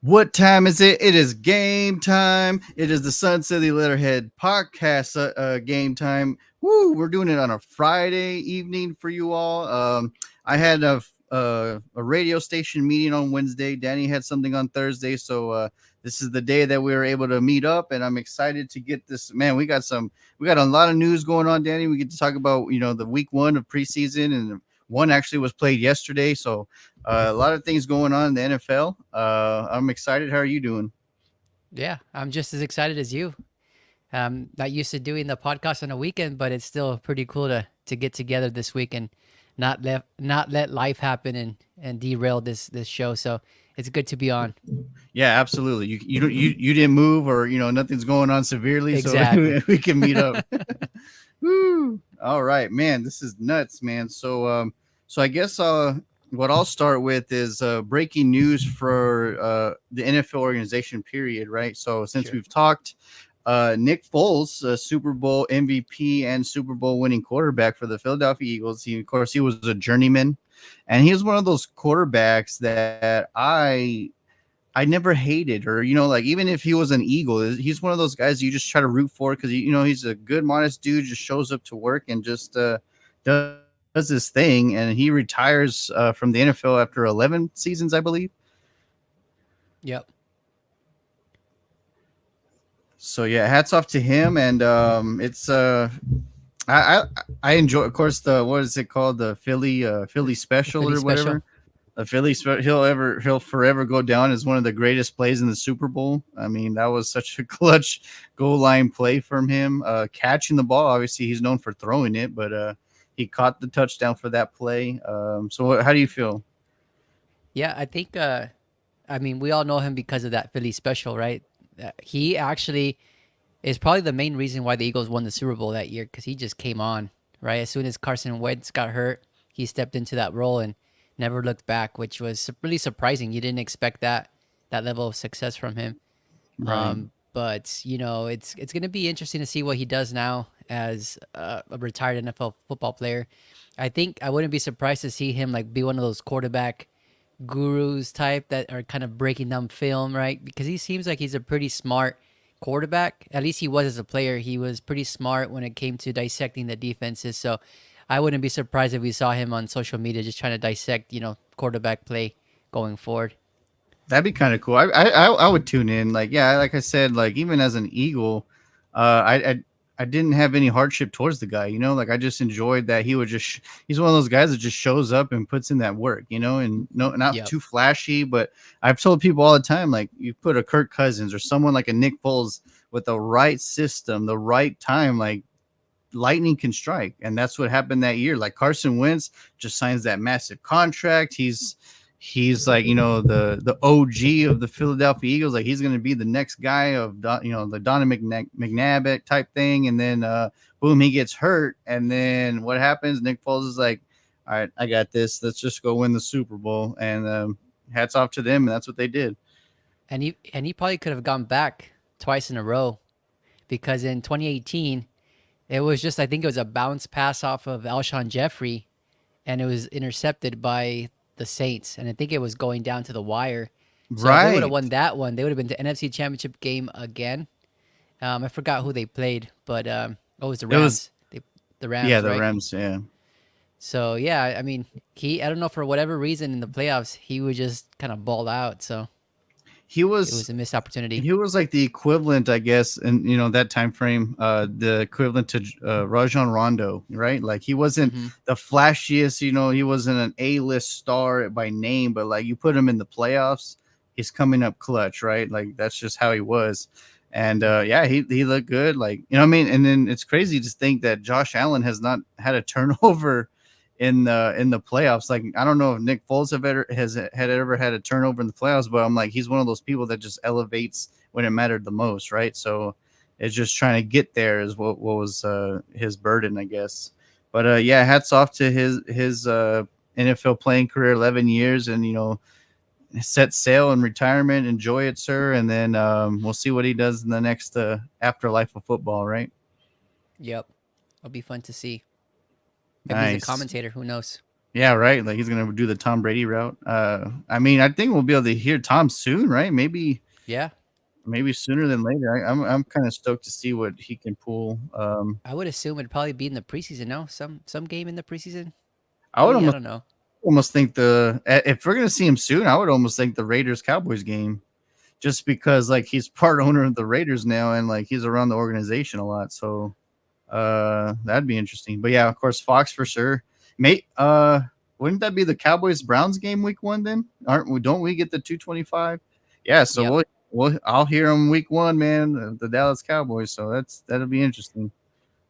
What time is it? It is game time. It is the Sun City Letterhead podcast game time. Woo! We're doing it on a Friday evening for you all. I had a radio station meeting on Wednesday. Danny had something on Thursday, so this is the day that we were able to meet up, and I'm excited to get this. Man, we got a lot of news going on, Danny. We get to talk about the week one of preseason, and one actually was played yesterday, so a lot of things going on in the NFL. I'm excited. How are you doing? Yeah, I'm just as excited as you. Not used to doing the podcast on a weekend, but it's still pretty cool to get together this week and not let life happen and derail this show. So it's good to be on. Yeah, absolutely. You didn't move, or nothing's going on severely, so Exactly. we can meet up. Woo! All right, man. This is nuts, man. So I guess what I'll start with is breaking news for the NFL organization. Period. Right. So since Sure. we've talked, Nick Foles, Super Bowl MVP and Super Bowl winning quarterback for the Philadelphia Eagles. Of course, he was a journeyman, and he was one of those quarterbacks that I never hated, or like even if he was an Eagle, he's one of those guys you just try to root for because he's a good, modest dude, just shows up to work and just does his thing, and he retires from the NFL after 11 seasons, I believe. Yep. So yeah, hats off to him, and it's I, I I enjoy, of course, the what is it called, the Philly The special Philly or special. whatever. He'll forever go down as one of the greatest plays in the Super Bowl. I mean, that was such a clutch goal line play from him. Catching the ball, obviously he's known for throwing it, but he caught the touchdown for that play. How do you feel? Yeah, I think. I mean, we all know him because of that Philly special, right? He actually is probably the main reason why the Eagles won the Super Bowl that year because he just came on right as soon as Carson Wentz got hurt. He stepped into that role and never looked back, which was really surprising. You didn't expect that level of success from him. Right. But it's going to be interesting to see what he does now as a retired NFL football player. I think I wouldn't be surprised to see him like be one of those quarterback gurus type that are kind of breaking down film, right? Because he seems like he's a pretty smart quarterback. At least he was as a player. He was pretty smart when it came to dissecting the defenses. So I wouldn't be surprised if we saw him on social media just trying to dissect, quarterback play going forward. That'd be kind of cool. I would tune in. Like, yeah, like I said, like even as an Eagle, I didn't have any hardship towards the guy. Like I just enjoyed that he would he's one of those guys that just shows up and puts in that work. And no, not Yep. too flashy, but I've told people all the time, like you put a Kirk Cousins or someone like a Nick Foles with the right system, the right time, like lightning can strike, and that's what happened that year. Like Carson Wentz just signs that massive contract. He's like the OG of the Philadelphia Eagles. Like he's going to be the next guy of the Donovan McNabb type thing. And then boom, he gets hurt. And then what happens? Nick Foles is like, all right, I got this. Let's just go win the Super Bowl. And hats off to them. And that's what they did. And he probably could have gone back twice in a row because in 2018 it was just I think it was a bounce pass off of Alshon Jeffrey and it was intercepted by the Saints and I think it was going down to the wire. So if they would have Right. won that one, they would have been to NFC Championship game again. I forgot who they played, but it was the It was, Rams. The yeah, Rams, the right? Rams. Yeah. So yeah, I mean, I don't know for whatever reason in the playoffs he would just kind of ball out. So He it was was a missed opportunity. he was like the equivalent, I guess, in that time frame, the equivalent to Rajon Rondo, right? Like he wasn't Hmm. the flashiest, he wasn't an A-list star by name, but like you put him in the playoffs, he's coming up clutch, right? Like that's just how he was. And yeah, he looked good, like I mean. And then it's crazy to think that Josh Allen has not had a turnover in the playoffs. Like I don't know if Nick Foles had ever had a turnover in the playoffs, but I'm like he's one of those people that just elevates when it mattered the most, right? So it's just trying to get there is what was his burden, I guess. But yeah, hats off to his NFL playing career, 11 years, and set sail in retirement. Enjoy it, sir, and then we'll see what he does in the next afterlife of football, right? Yep, it'll be fun to see. Maybe he's a Nice. commentator. Who knows? Yeah, right. Like he's gonna do the Tom Brady route. I mean, I think we'll be able to hear Tom soon, right? Yeah, Maybe sooner than later. I'm kind of stoked to see what he can pull. I would assume it'd probably be in the preseason. No, some game in the preseason. I would Maybe I don't know. almost think if we're gonna see him soon, I would almost think the Raiders Cowboys game, just because like he's part owner of the Raiders now, and like he's around the organization a lot. So that'd be interesting. But yeah, of course, Fox for sure. Mate, wouldn't that be the Cowboys Browns game week 1 then? Aren't we? Don't we get the 225? Yeah, so Yep, I'll hear them week 1, man. The Dallas Cowboys. So that'll be interesting.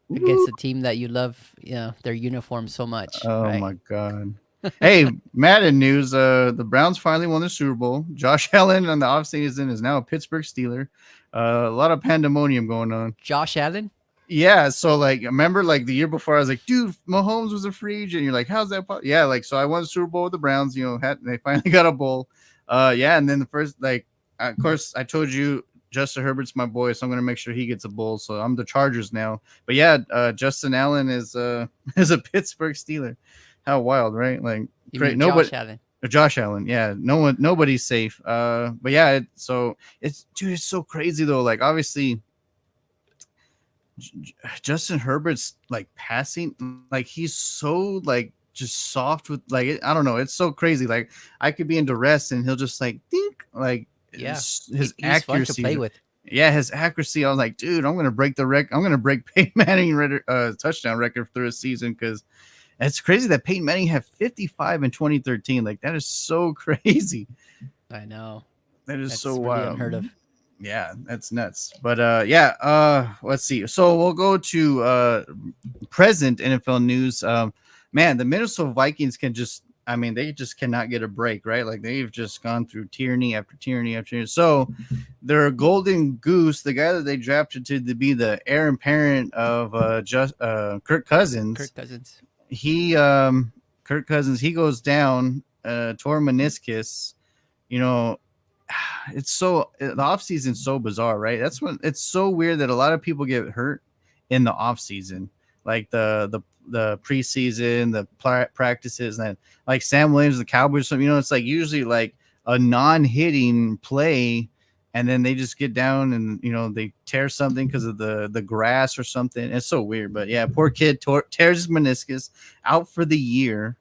against Woo. the team that you love, their uniform so much, Oh right? my god. Hey, Madden news. The Browns finally won the Super Bowl. Josh Allen on the offseason is now a Pittsburgh Steeler. A lot of pandemonium going on. Josh Allen. Yeah, so like, remember like the year before, I was like, dude, Mahomes was a free agent. You're like, how's that? Yeah, like, so I won the Super Bowl with the Browns. They finally got a bowl. Yeah, and then the first, like, of course, I told you Justin Herbert's my boy, so I'm gonna make sure he gets a bowl. So I'm the Chargers now. But yeah, Justin Allen is is a Pittsburgh Steeler. How wild, right? Like, You great. mean Nobody. Josh Allen? Josh Allen, yeah, nobody's safe. But yeah, so it's dude, it's so crazy though. Like, obviously, Justin Herbert's like passing, like he's so like just soft with like I don't know, it's so crazy. Like I could be in duress and he'll just like think like Yeah, his he's fun to accuracy. play with. Yeah, his accuracy. I was like, dude, I'm gonna break the I'm gonna break Peyton Manning touchdown record through a season because it's crazy that Peyton Manning had 55 in 2013. Like that is so crazy. I know. That is so That's really wild. unheard of. Yeah, that's nuts. But yeah, let's see. So we'll go to present NFL news. Man, the Minnesota Vikings can just, I mean, they just cannot get a break, right? Like they've just gone through tyranny after tyranny after tyranny. So their golden goose, the guy that they drafted to be the heir apparent of Kirk Cousins, Kirk Cousins. he Kirk Cousins, he goes down, tore meniscus. You know, the off season's so bizarre, right? That's when it's so weird that a lot of people get hurt in the off season, like the preseason, the practices, and like Sam Williams, the Cowboys. It's like usually like a non-hitting play, and then they just get down and they tear something because of the grass or something. It's so weird, but yeah, poor kid tears his meniscus, out for the year.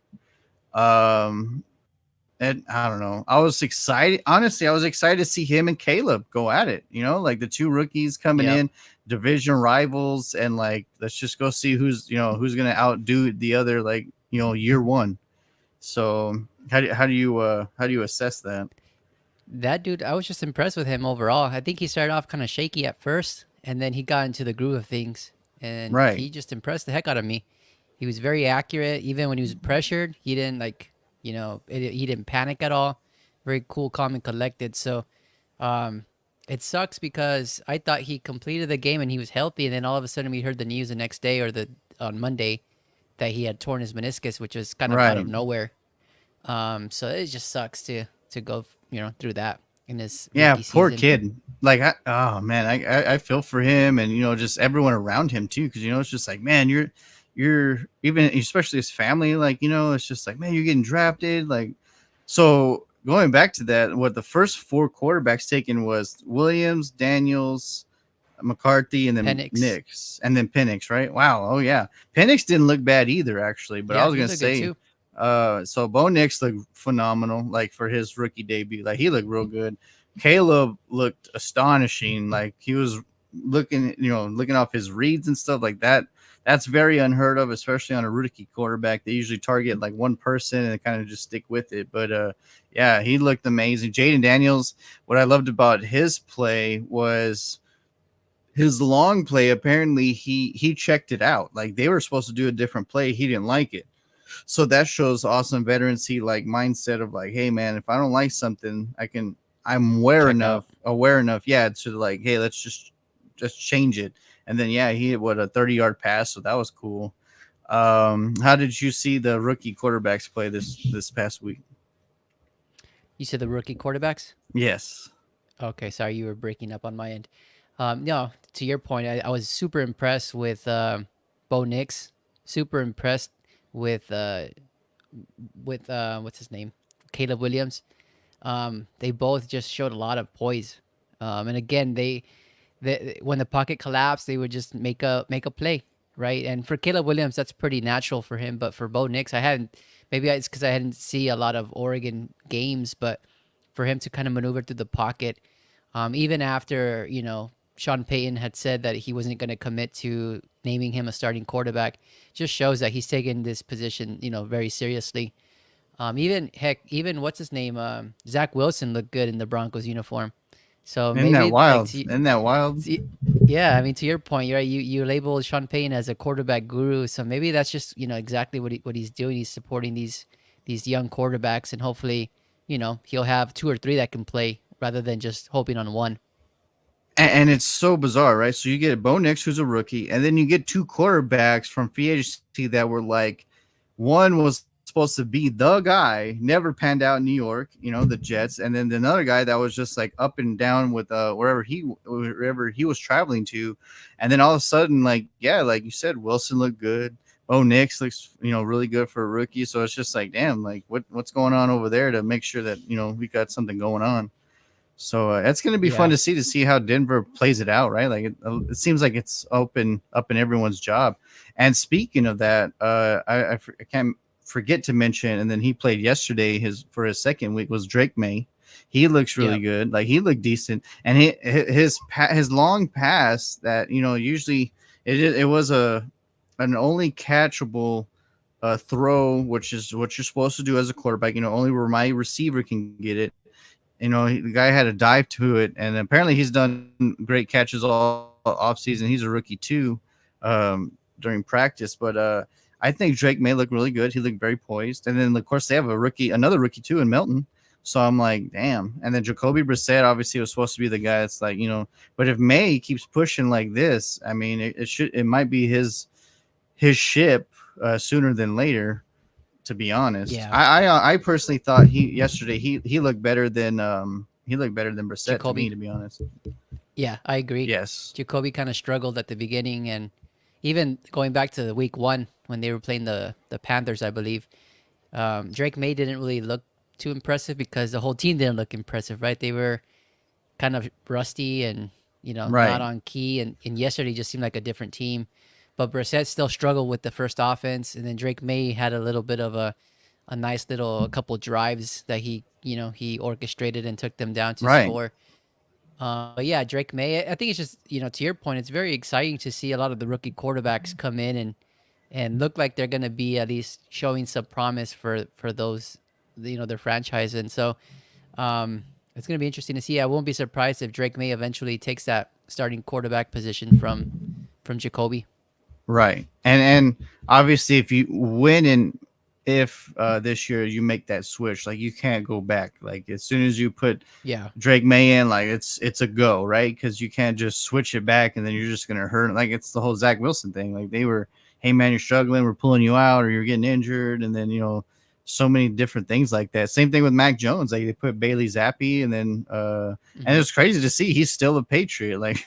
And I don't know. I was excited. Honestly, I was excited to see him and Caleb go at it. Like the two rookies coming Yep. in, division rivals, and like let's just go see who's gonna outdo the other. Like year one. So how do you assess that? That dude, I was just impressed with him overall. I think he started off kind of shaky at first, and then he got into the groove of things, and Right. he just impressed the heck out of me. He was very accurate, even when he was pressured. He didn't he didn't panic at all. Very cool, calm, and collected. So, um, it sucks because I thought he completed the game and he was healthy, and then all of a sudden we heard the news the next day or the on Monday that he had torn his meniscus, which was kind of out Right. of nowhere. So it just sucks to go through that in his Yeah, rookie poor season. kid. Like, oh man, I feel for him, and just everyone around him too, because it's just like, man, you're even, especially his family, like it's just like, man, you're getting drafted, like. So going back to that, what the first four quarterbacks taken was Williams, Daniels, McCarthy, and then Penix, Nix, and then Penix, right? Wow. Oh yeah, Penix didn't look bad either, actually. But I yeah, was he gonna looked good say, too. so Bo Nix looked phenomenal, like for his rookie debut. Like he looked real good. Caleb looked astonishing. Like he was looking off his reads and stuff like that. That's very unheard of, especially on a rookie quarterback. They usually target like one person and kind of just stick with it. But yeah, he looked amazing. Jaden Daniels, what I loved about his play was his long play. Apparently he checked it out. Like they were supposed to do a different play, he didn't like it. So that shows awesome veterancy, like mindset of like, hey man, if I don't like something, I'm Check out. aware enough, yeah, to like, hey, let's just change it. And then yeah, he hit what, a 30-yard pass, so that was cool. How did you see the rookie quarterbacks play this past week? You said the rookie quarterbacks. Yes. Okay, sorry, you were breaking up on my end. No, to your point, I was super impressed with Bo Nix. Super impressed with with what's his name, Caleb Williams. They both just showed a lot of poise. And again, they when the pocket collapsed, they would just make a play, right? And for Caleb Williams, that's pretty natural for him. But for Bo Nix, I hadn't. Maybe it's because I hadn't see a lot of Oregon games, but for him to kind of maneuver through the pocket, even after Sean Payton had said that he wasn't going to commit to naming him a starting quarterback, just shows that he's taken this position very seriously. Even heck, even what's his name, Zach Wilson looked good in the Broncos uniform. So Isn't that maybe like wild? Isn't that wild? yeah, I mean to your point, you're right. You labeled Sean Payton as a quarterback guru, so maybe that's just exactly what he's doing. He's supporting these young quarterbacks, and hopefully he'll have two or three that can play rather than just hoping on one. And it's so bizarre, right? So you get Bo Nix, who's a rookie, and then you get two quarterbacks from free agency that were like, one was supposed to be the guy, never panned out in New York, the Jets, and then another guy that was just like up and down with wherever he was traveling to, and then all of a sudden, like yeah, like you said, Wilson looked good. Bo Nix looks, really good for a rookie. So it's just like, damn, like what's going on over there to make sure that we got something going on. So it's going to be fun Yeah, to see how Denver plays it out, right? Like it seems like it's open up in everyone's job. And speaking of that, I can't forget to mention, and then he played yesterday. His second week was Drake May. He looks really yep, good. Like he looked decent, and his long pass that usually it was an only catchable throw, which is what you're supposed to do as a quarterback. Only where my receiver can get it. The guy had a dive to it, and apparently he's done great catches all off season. He's a rookie too, during practice. But I think Drake may look really good. He looked very poised, and then of course they have another rookie too in Melton. So I'm like, damn. And then Jacoby Brissett obviously was supposed to be the guy that's like, but if May keeps pushing like this, I mean, it might be his ship sooner than later, to be honest. yeah. I personally thought he looked better than Brissett to me, Jacoby. to be honest. Yeah, I agree. Yes. Jacoby kind of struggled at the beginning, and even going back to week one when they were playing the Panthers, I believe. Drake May didn't really look too impressive because the whole team didn't look impressive, right? They were kind of rusty and not Right. on key, and yesterday just seemed like a different team. But Brissett still struggled with the first offense, and then Drake May had a little bit of a nice little couple drives that he orchestrated and took them down to Right. score. But yeah, Drake May. I think it's just to your point, it's very exciting to see a lot of the rookie quarterbacks come in and look like they're going to be at least showing some promise for those their franchise. And so it's going to be interesting to see. I won't be surprised if Drake May eventually takes that starting quarterback position from Jacoby. Right. And obviously if you win and if this year you make that switch, like you can't go back. Like as soon as you put Yeah. Drake May in, like it's a go, right? Because you can't just switch it back and then you're just gonna hurt. Like it's the whole Zach Wilson thing. Like they were, hey man, you're struggling, we're pulling you out, or you're getting injured, and then so many different things like that. Same thing with Mac Jones. Like they put Bailey Zappi, and then and Hmm. it's crazy to see he's still a Patriot. Like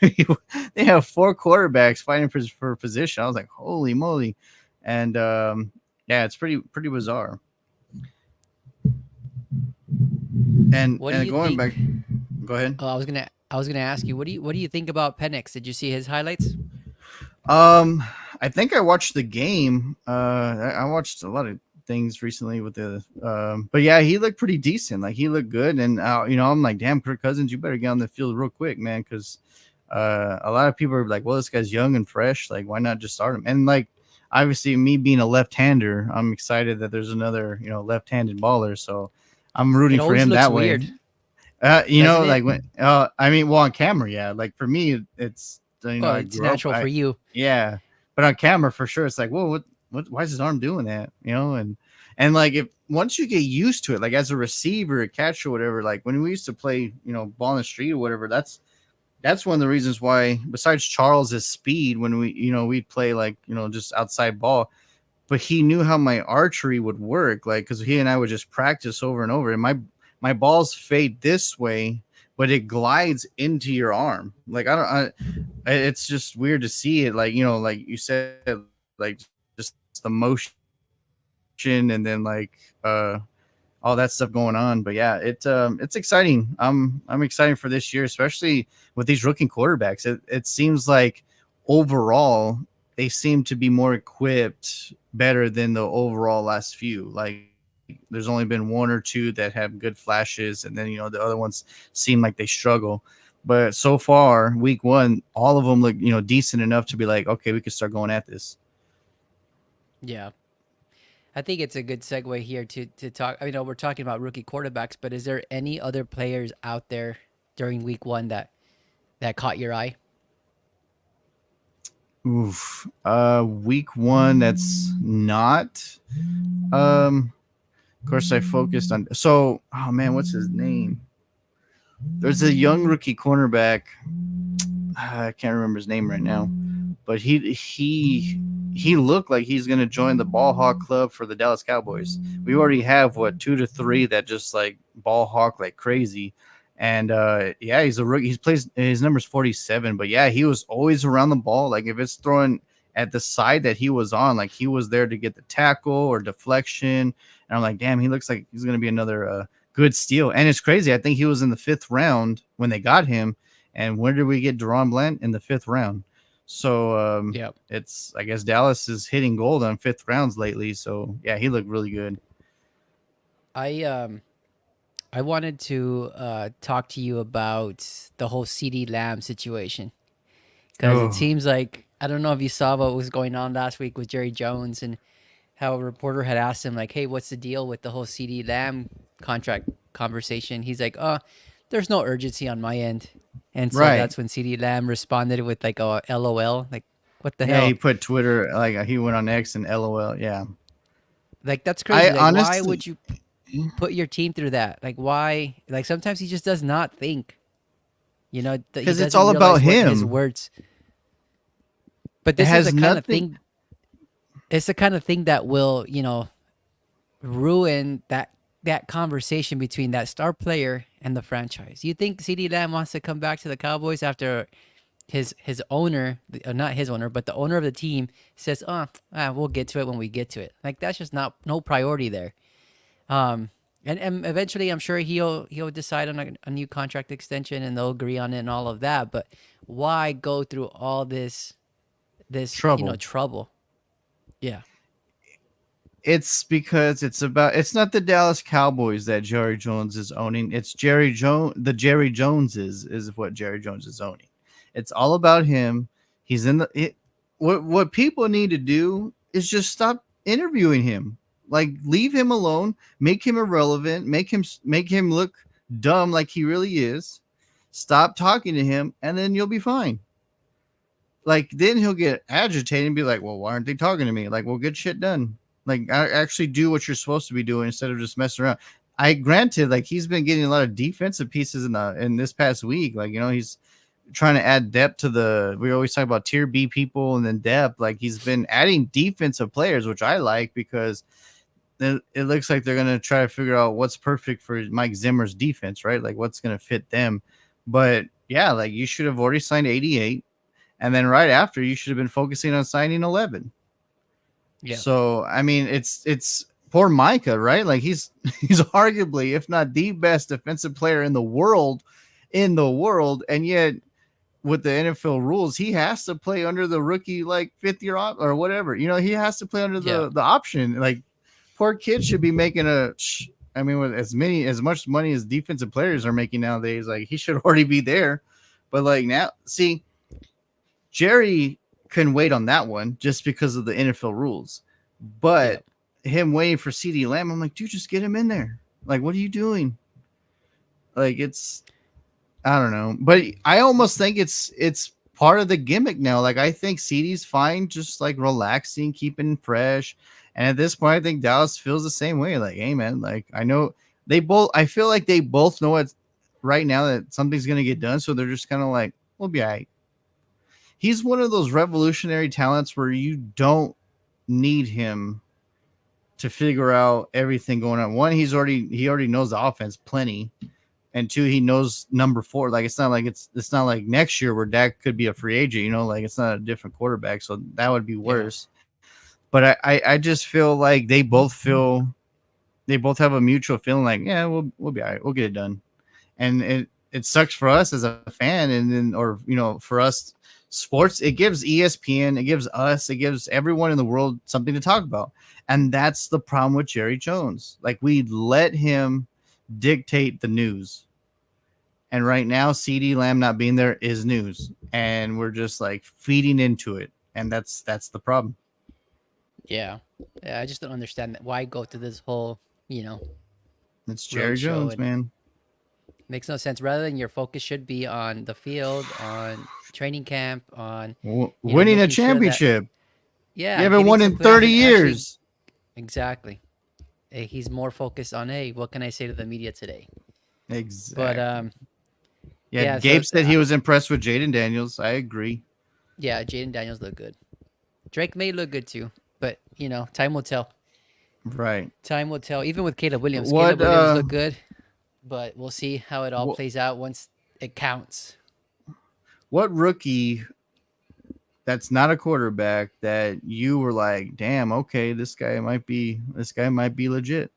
they have four quarterbacks fighting for position. I was like, holy moly, and yeah, it's pretty bizarre. What do And you going back, think? go ahead. I was gonna ask you what do you think about Penix? Did you see his highlights? Um, I think I watched the game. I watched a lot of things recently with but yeah, he looked pretty decent. Like he looked good, and I'm like, damn, Kirk Cousins, you better get on the field real quick, man, because a lot of people are like, well, this guy's young and fresh. Like, why not just start him? And like, obviously, me being a left-hander, I'm excited that there's another left-handed baller. So I'm It rooting for always him looks that way. weird, doesn't it? Like when I mean, well, on camera, yeah. Like for me, it's Well, I it's grew up, natural for you. yeah, but on camera for sure, it's like, whoa, why is his arm doing that? And like if once you get used to it, like as a receiver, a catcher, whatever, like when we used to play, ball in the street or whatever, that's one of the reasons why, besides Charles's speed, when we'd play like just outside ball, but he knew how my archery would work, like because he and I would just practice over and over, and my balls fade this way, but it glides into your arm. Like it's just weird to see it, like like you said, like just the motion and then like all that stuff going on. But yeah, it's exciting. I'm excited for this year, especially with these rookie quarterbacks. It seems like overall they seem to be more equipped better than the overall last few. Like there's only been one or two that have good flashes, and then the other ones seem like they struggle. But so far, week one, all of them look decent enough to be like, okay, we can start going at this. Yeah. I think it's a good segue here to talk. I mean, we're talking about rookie quarterbacks, but is there any other players out there during week one that caught your eye? Oof. Week one, that's not. Um, of course, I focused on. So, oh man, what's his name? There's a young rookie cornerback. I can't remember his name right now, but he looked like he's gonna join the ball hawk club for the Dallas Cowboys. We already have what 2 to 3 that just like ball hawk like crazy, and yeah, he's a rookie. He's plays his number's 47, but yeah, he was always around the ball. Like if it's throwing at the side that he was on, like he was there to get the tackle or deflection. And I'm like, damn, he looks like he's gonna be another good steal. And it's crazy. I think he was in the 5th round when they got him. And where did we get Deron Bland in the 5th round? So Yep. it's I guess Dallas is hitting gold on 5th rounds lately. So yeah, he looked really good. I I wanted to talk to you about the whole CD Lamb situation because it Oh seems like I don't know if you saw what was going on last week with Jerry Jones and how a reporter had asked him like, "Hey, what's the deal with the whole CD Lamb contract conversation?" He's like, "Oh, there's no urgency on my end," and so right. that's when CD Lamb responded with like a LOL, like, "What the Yeah, he hell?" put Twitter like he went on X and LOL. Yeah, Like that's I crazy. Like, why honestly would you put your team through that? Like, why? Like sometimes he just does not think. He because it's doesn't all about realize what his him. words. But It this is the has kind of nothing. thing. It's the kind of thing that will, ruin that conversation between that star player and the franchise. You think CD Lamb wants to come back to the Cowboys after his owner, not his owner, but the owner of the team says, "Oh, we'll get to it when we get to it." Like that's just not no priority there. Um, and eventually, I'm sure he'll decide on a new contract extension, and they'll agree on it and all of that. But why go through all this Trouble. trouble? Yeah, It's because it's not the Dallas Cowboys that Jerry Jones is owning. It's Jerry Jones. The Jerry Joneses is what Jerry Jones is owning. It's all about him. He's in the it, what people need to do is just stop interviewing him. Like leave him alone, make him irrelevant, make him look dumb like he really is. Stop talking to him and then you'll be fine. Like then he'll get agitated and be like, "Well, why aren't they talking to me?" Like, "Well, get shit done. Like, actually do what you're supposed to be doing instead of just messing around." I granted, like he's been getting a lot of defensive pieces in this past week. Like, he's trying to add depth to the. We always talk about tier B people and then depth. Like he's been adding defensive players, which I like because it looks like they're gonna try to figure out what's perfect for Mike Zimmer's defense, right? Like what's gonna fit them. But yeah, like you should have already signed 88 and then right after you should have been focusing on signing 11. yeah, So I mean, it's poor Micah, right? Like he's arguably, if not the best defensive player in the world, and yet with the NFL rules, he has to play under the rookie like 5th year or whatever. He has to play under yeah, the option. Like poor kid should be making a. I mean, with as much money as defensive players are making nowadays, like he should already be there. But like now, see, Jerry couldn't wait on that one just because of the NFL rules. yeah, But him waiting for CD Lamb, I'm like, dude, just get him in there. Like, what are you doing? Like, I don't know. But I almost think it's part of the gimmick now. Like, I think CD's fine, just like relaxing, keeping fresh. And at this point, I think Dallas feels the same way. Like, hey, man, like, I feel like they both know it right now that something's going to get done. So they're just kind of like, we'll be all right. He's one of those revolutionary talents where you don't need him to figure out everything going on. One, he already knows the offense plenty, and two, he knows number 4. Like it's not like next year where Dak could be a free agent. Like it's not a different quarterback, so that would be yeah. worse. but I just feel like they both have a mutual feeling like, yeah, we'll be all right, we'll get it done. And it sucks for us as a fan, and then, or for us sports, it gives ESPN, it gives us, it gives everyone in the world something to talk about. And that's the problem with Jerry Jones. Like, we let him dictate the news. And right now, CD Lamb not being there is news, and we're just like feeding into it, and that's the problem. Yeah. Yeah, I just don't understand that. Why go to this whole, you know, It's road Jerry show, Jones, and man. makes no sense. Rather than your focus should be on the field, on training camp, on, Winning a making sure that, championship. You yeah, haven't getting won to the in playoff 30 and actually, years. exactly. He's more focused on, hey, what can I say to the media today? But Exactly. Yeah, yeah, so Gabe said he was impressed with Jaden Daniels. I agree. yeah, Jaden Daniels look good. Drake may look good too, but time will tell. Right. Time will tell. Even with Caleb Williams, What Caleb Williams looked good, but we'll see how it all what, plays out once it counts. what rookie that's not a quarterback that you were like, "Damn, okay, this guy might be legit."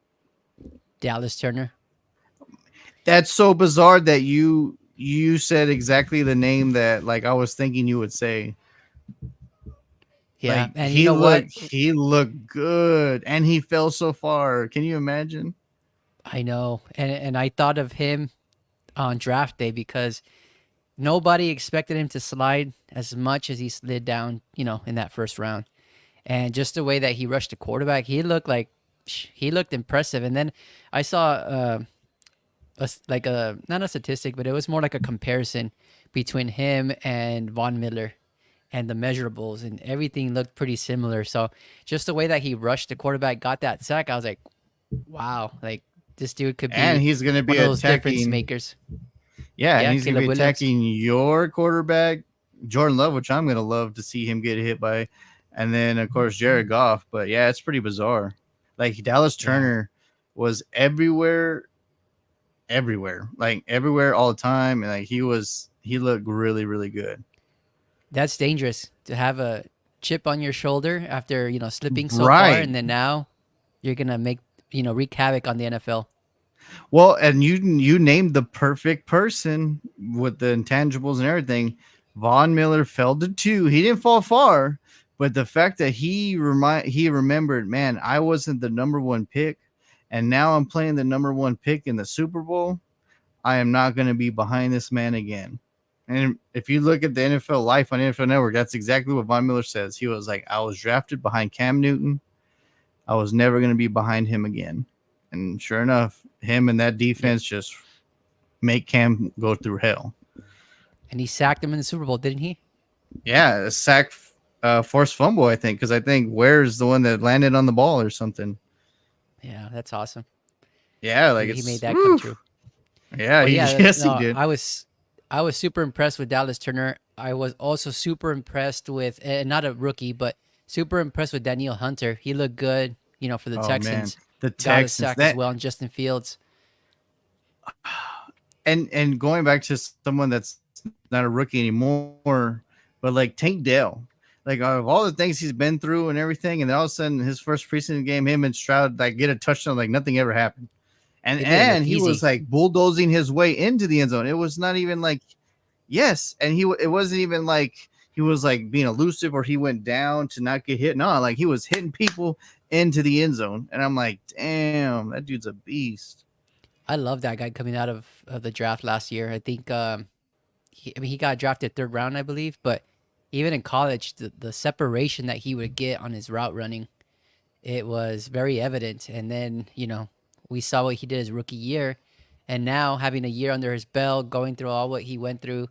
Dallas Turner. That's so bizarre that you said exactly the name that like I was thinking you would say. Yeah, Like, and you he know what? looked he looked good, and he fell so far. Can you imagine? I know, and I thought of him on draft day because nobody expected him to slide as much as he slid down, in that first round. And just the way that he rushed the quarterback, he looked impressive. And then I saw like a not a statistic, but it was more like a comparison between him and Von Miller and the measurables, and everything looked pretty similar. So just the way that he rushed the quarterback, got that sack, I was like, wow, like this dude could And be he's going to one be of those difference attacking. makers. Yeah, and Yeah, he's going to Caleb be Williams. attacking your quarterback, Jordan Love, which I'm going to love to see him get hit by. And then, of course, Jared Goff. But yeah, it's pretty bizarre. Like, Dallas Yeah, Turner was everywhere, everywhere, like everywhere all the time. And like, he looked really, really good. that's dangerous to have a chip on your shoulder after slipping so far, Right. and then now you're gonna make wreak havoc on the NFL. Well, and you named the perfect person with the intangibles and everything. Von Miller fell to two. He didn't fall far, but the fact that he remembered, man, I wasn't the number one pick, and now I'm playing the number one pick in the Super Bowl. I am not going to be behind this man again. And if you look at the NFL Life on NFL Network, that's exactly what Von Miller says. He was like, I was drafted behind Cam Newton. I was never going to be behind him again. And sure enough, him and that Yeah, defense just make Cam go through hell. and he sacked him in the Super Bowl, didn't he? Yeah, a sack, forced fumble, I think, because I think Ware's the one that landed on the ball or something. Yeah, that's awesome. Yeah, like He made it's, that come woo. true. Yeah, But he yeah, yes he no, did. I was super impressed with Dallas Turner. I was also super impressed with not a rookie, but super impressed with Daniel Hunter. He looked good, for the Oh man, Texans. the Got a Texans sack as that well, and Justin Fields. and going back to someone that's not a rookie anymore, but like Tank Dell, like out of all the things he's been through and everything, and then all of a sudden his first preseason game, him and Stroud like get a touchdown like nothing ever happened. and They made it look and he was easy. like bulldozing his way into the end zone. It was not even like yes, and it wasn't even like he was like being elusive or he went down to not get hit. No, like he was hitting people into the end zone, and I'm like, damn, that dude's a beast. I love that guy coming out of the draft last year. I think he got drafted third round, I believe, but even in college, the separation that he would get on his route running, it was very evident. And then, we saw what he did his rookie year. And now having a year under his belt, going through all what he went through,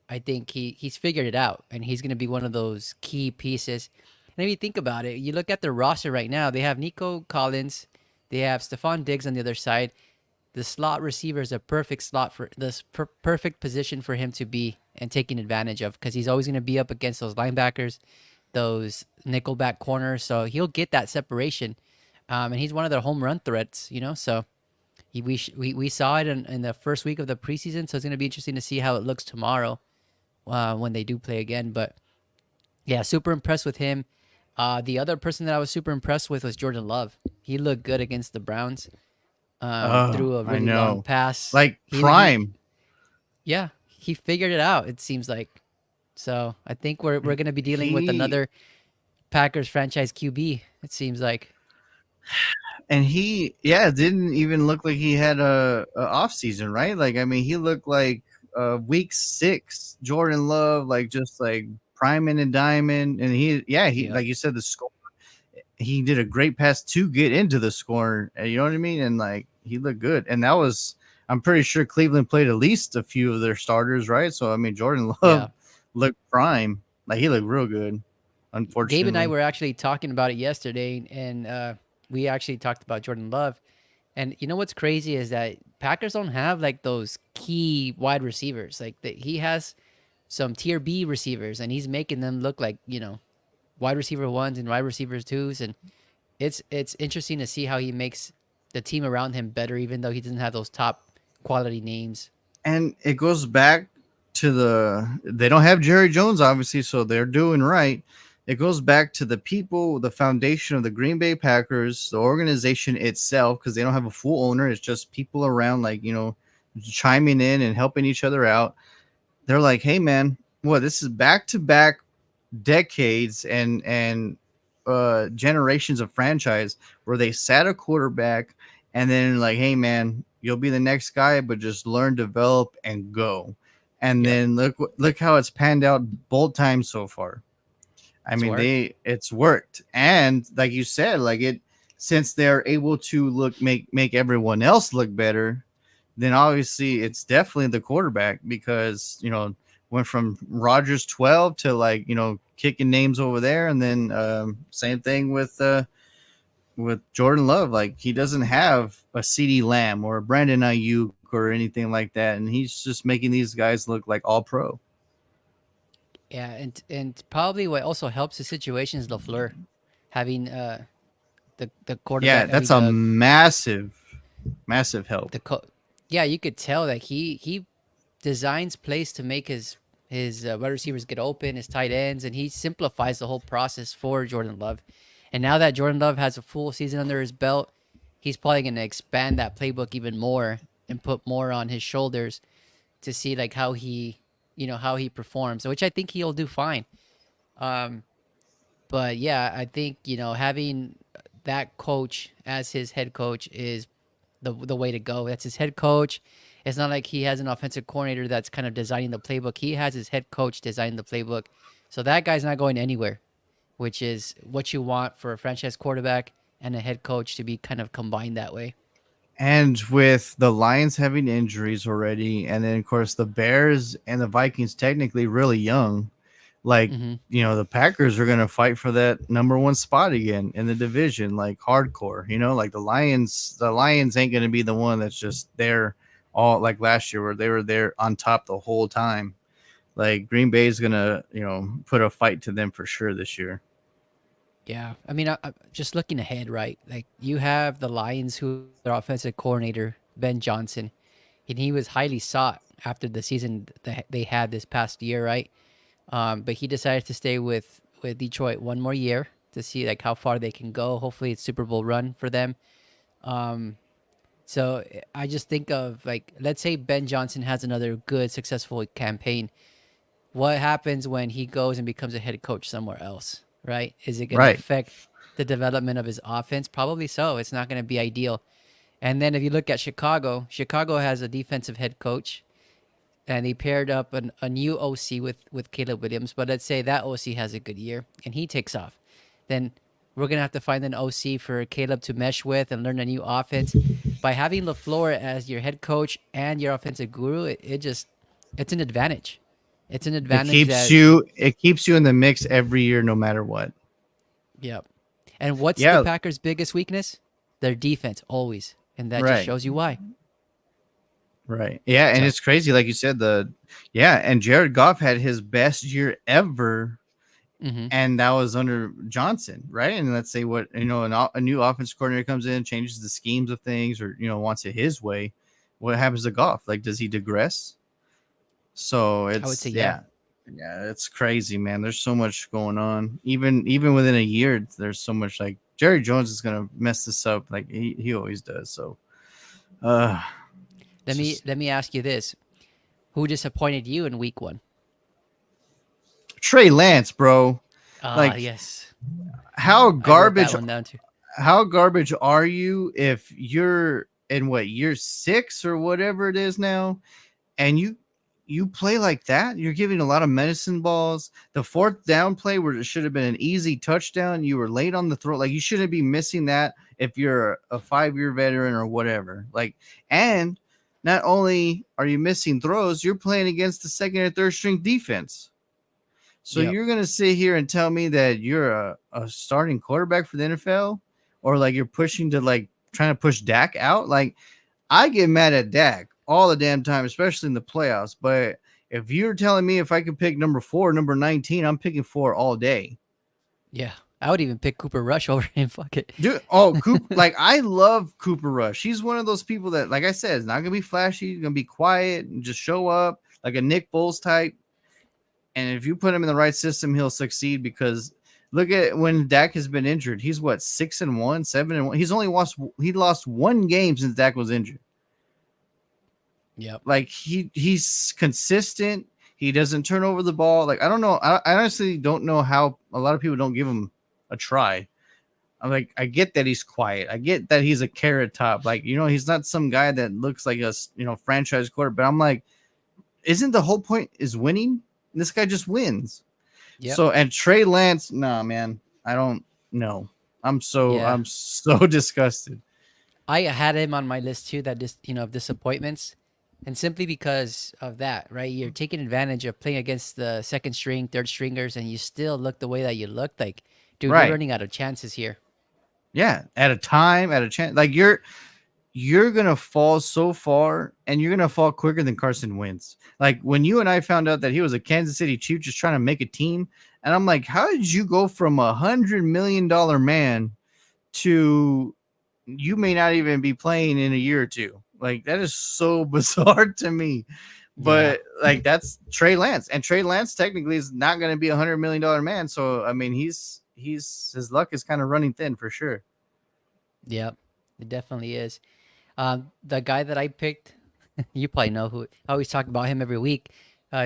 I think he's figured it out. And he's going to be one of those key pieces. And if you think about it, you look at their roster right now, they have Nico Collins, they have Stephon Diggs on the other side. The slot receiver is a perfect slot for this perfect position for him to be and taking advantage of, because he's always going to be up against those linebackers, those nickelback corners. So he'll get that separation. And he's one of their home run threats, So we saw it in the first week of the preseason. So it's going to be interesting to see how it looks tomorrow when they do play again. But yeah, super impressed with him. The other person that I was super impressed with was Jordan Love. He looked good against the Browns. Oh, Threw a I really long know. pass. Like He prime. yeah, he figured it out. It seems like. So I think we're gonna be dealing with He another Packers franchise QB. It seems like. and he yeah, didn't even look like he had a off season, right? Like I mean, he looked like week 6 Jordan Love, like just like priming and diamond, and he Yep. like you said, the score, he did a great pass to get into the score. You know what I mean? And like he looked good, and that was, I'm pretty sure Cleveland played at least a few of their starters, right? So I mean, Jordan Yeah. Love looked prime, like he looked real good. Gabe and I Unfortunately, were actually talking about it yesterday, and we actually talked about Jordan Love. And you know what's crazy is that Packers don't have like those key wide receivers. Like that, he has some tier B receivers, and he's making them look like wide receiver ones and wide receivers twos. And it's interesting to see how he makes the team around him better, even though he doesn't have those top quality names. and it goes back to they don't have Jerry Jones, obviously, so they're doing right. It goes back to the people, the foundation of the Green Bay Packers, the organization itself, because they don't have a full owner. It's just people around, like, chiming in and helping each other out. They're like, hey man, what, this is back to back decades and generations of franchise where they sat a quarterback and then like, hey man, you'll be the next guy, but just learn, develop, and go. And Yep, then look how it's panned out both times so far. I it's mean, worked. it's worked, and like you said, like it, since they're able to make everyone else look better, then obviously it's definitely the quarterback, because went from Rogers 12 to, like, kicking names over there, and then same thing with Jordan Love. Like, he doesn't have a CD Lamb or a Brandon Ayuk or anything like that, and he's just making these guys look like all pro. Yeah, and probably what also helps the situation is Lafleur having the Yeah, quarterback. I that's mean a massive help. yeah, you could tell that he designs plays to make his wide receivers get open, his tight ends, and he simplifies the whole process for Jordan Love. And now that Jordan Love has a full season under his belt, he's probably going to expand that playbook even more and put more on his shoulders to see like how he performs, which I think he'll do fine. Um, but yeah, I think having that coach as his head coach is the way to go. That's his head coach. It's not like he has an offensive coordinator that's kind of designing the playbook. He has his head coach designing the playbook. So that guy's not going anywhere, which is what you want for a franchise quarterback and a head coach to be kind of combined that way. And with the Lions having injuries already, and then of course the Bears and the Vikings technically really young, like, Hmm. the Packers are gonna fight for that number one spot again in the division, like hardcore. Like the Lions ain't gonna be the one that's just there all like last year where they were there on top the whole time. Like Green Bay is gonna, put a fight to them for sure this year. Yeah, I mean, just looking ahead, right? Like you have the Lions, who their offensive coordinator Ben Johnson, and he was highly sought after the season that they had this past year, right? But he decided to stay with Detroit one more year to see like how far they can go. Hopefully, it's Super Bowl run for them. Um, so I just think of like, let's say Ben Johnson has another good, successful campaign. What happens when he goes and becomes a head coach somewhere else, right? Is it going to Right. affect the development of his offense? Probably so. It's not going to be ideal. And then if you look at Chicago, Chicago has a defensive head coach, and he paired up a new OC with Caleb Williams. But let's say that OC has a good year and he takes off, then we're gonna have to find an OC for Caleb to mesh with and learn a new offense. By having Lafleur as your head coach and your offensive guru, it just it's an advantage. It's an It advantage keeps that you it keeps you in the mix every year, no matter what. yep. And what's the Yeah. Packers' biggest weakness? Their defense always, and that just Right. shows you why. Right. Yeah, and So, it's crazy, like you said, and Jared Goff had his best year ever, hmm and that was under Johnson, right? And let's say what, a new offense coordinator comes in, changes the schemes of things, or wants it his way. What happens to Goff? Like, does he digress? So I would say it's yeah. yeah. Yeah, it's crazy, man. There's so much going on. Even within a year, there's so much. Like Jerry Jones is gonna mess this up, like he always does. So, uh, Let it's me just let me ask you this: who disappointed you in Week 1? Trey Lance, bro. Ah, Like yes, how I wrote that garbage one down too. how garbage are you if you're in what year 6 or whatever it is now, and you play like that? You're giving a lot of medicine balls. The fourth down play where it should have been an easy touchdown, you were late on the throw. Like you shouldn't be missing that if you're a 5-year veteran or whatever. Like, and not only are you missing throws, you're playing against the second or third string defense. So Yep. you're gonna sit here and tell me that you're a starting quarterback for the NFL, or like you're pushing to like trying to push Dak out? Like I get mad at Dak all the damn time, especially in the playoffs. But if you're telling me if I could pick number 4, number 19, I'm picking 4 all day. Yeah, I would even pick Cooper Rush over him. Fuck it. Dude, oh, Coop, like I love Cooper Rush. He's one of those people that, like I said, is not gonna be flashy, he's gonna be quiet and just show up like a Nick Foles type. And if you put him in the right system, he'll succeed because look at when Dak has been injured. He's what 6-1, 7-1. He lost one game since Dak was injured. Yep. Like he's consistent. He doesn't turn over the ball. Like I don't know. I honestly don't know how a lot of people don't give him a try. I'm like, I get that he's quiet. I get that he's a carrot top. Like, he's not some guy that looks like a franchise quarter. But I'm like, isn't the whole point is winning? This guy just wins. Yep. So and Trey Lance, nah, man, I don't know. I'm so Yeah. I'm so disgusted. I had him on my list too. That just of disappointments, and simply because of that, right? You're taking advantage of playing against the second string, third stringers, and you still look the way that you look. Like, dude, you're Right. running out of chances here. Yeah. At a time, at a chance. Like you're gonna fall so far, and you're gonna fall quicker than Carson Wentz. Like when you and I found out that he was a Kansas City Chief just trying to make a team, and I'm like, how did you go from $100 million man to you may not even be playing in a year or two? Like that is so bizarre to me. Yeah. But like that's Trey Lance, and Trey Lance technically is not going to be $100 million man. So I mean, he's his luck is kind of running thin for sure. Yep. It definitely is. The guy that I picked, you probably know who. I always talk about him every week.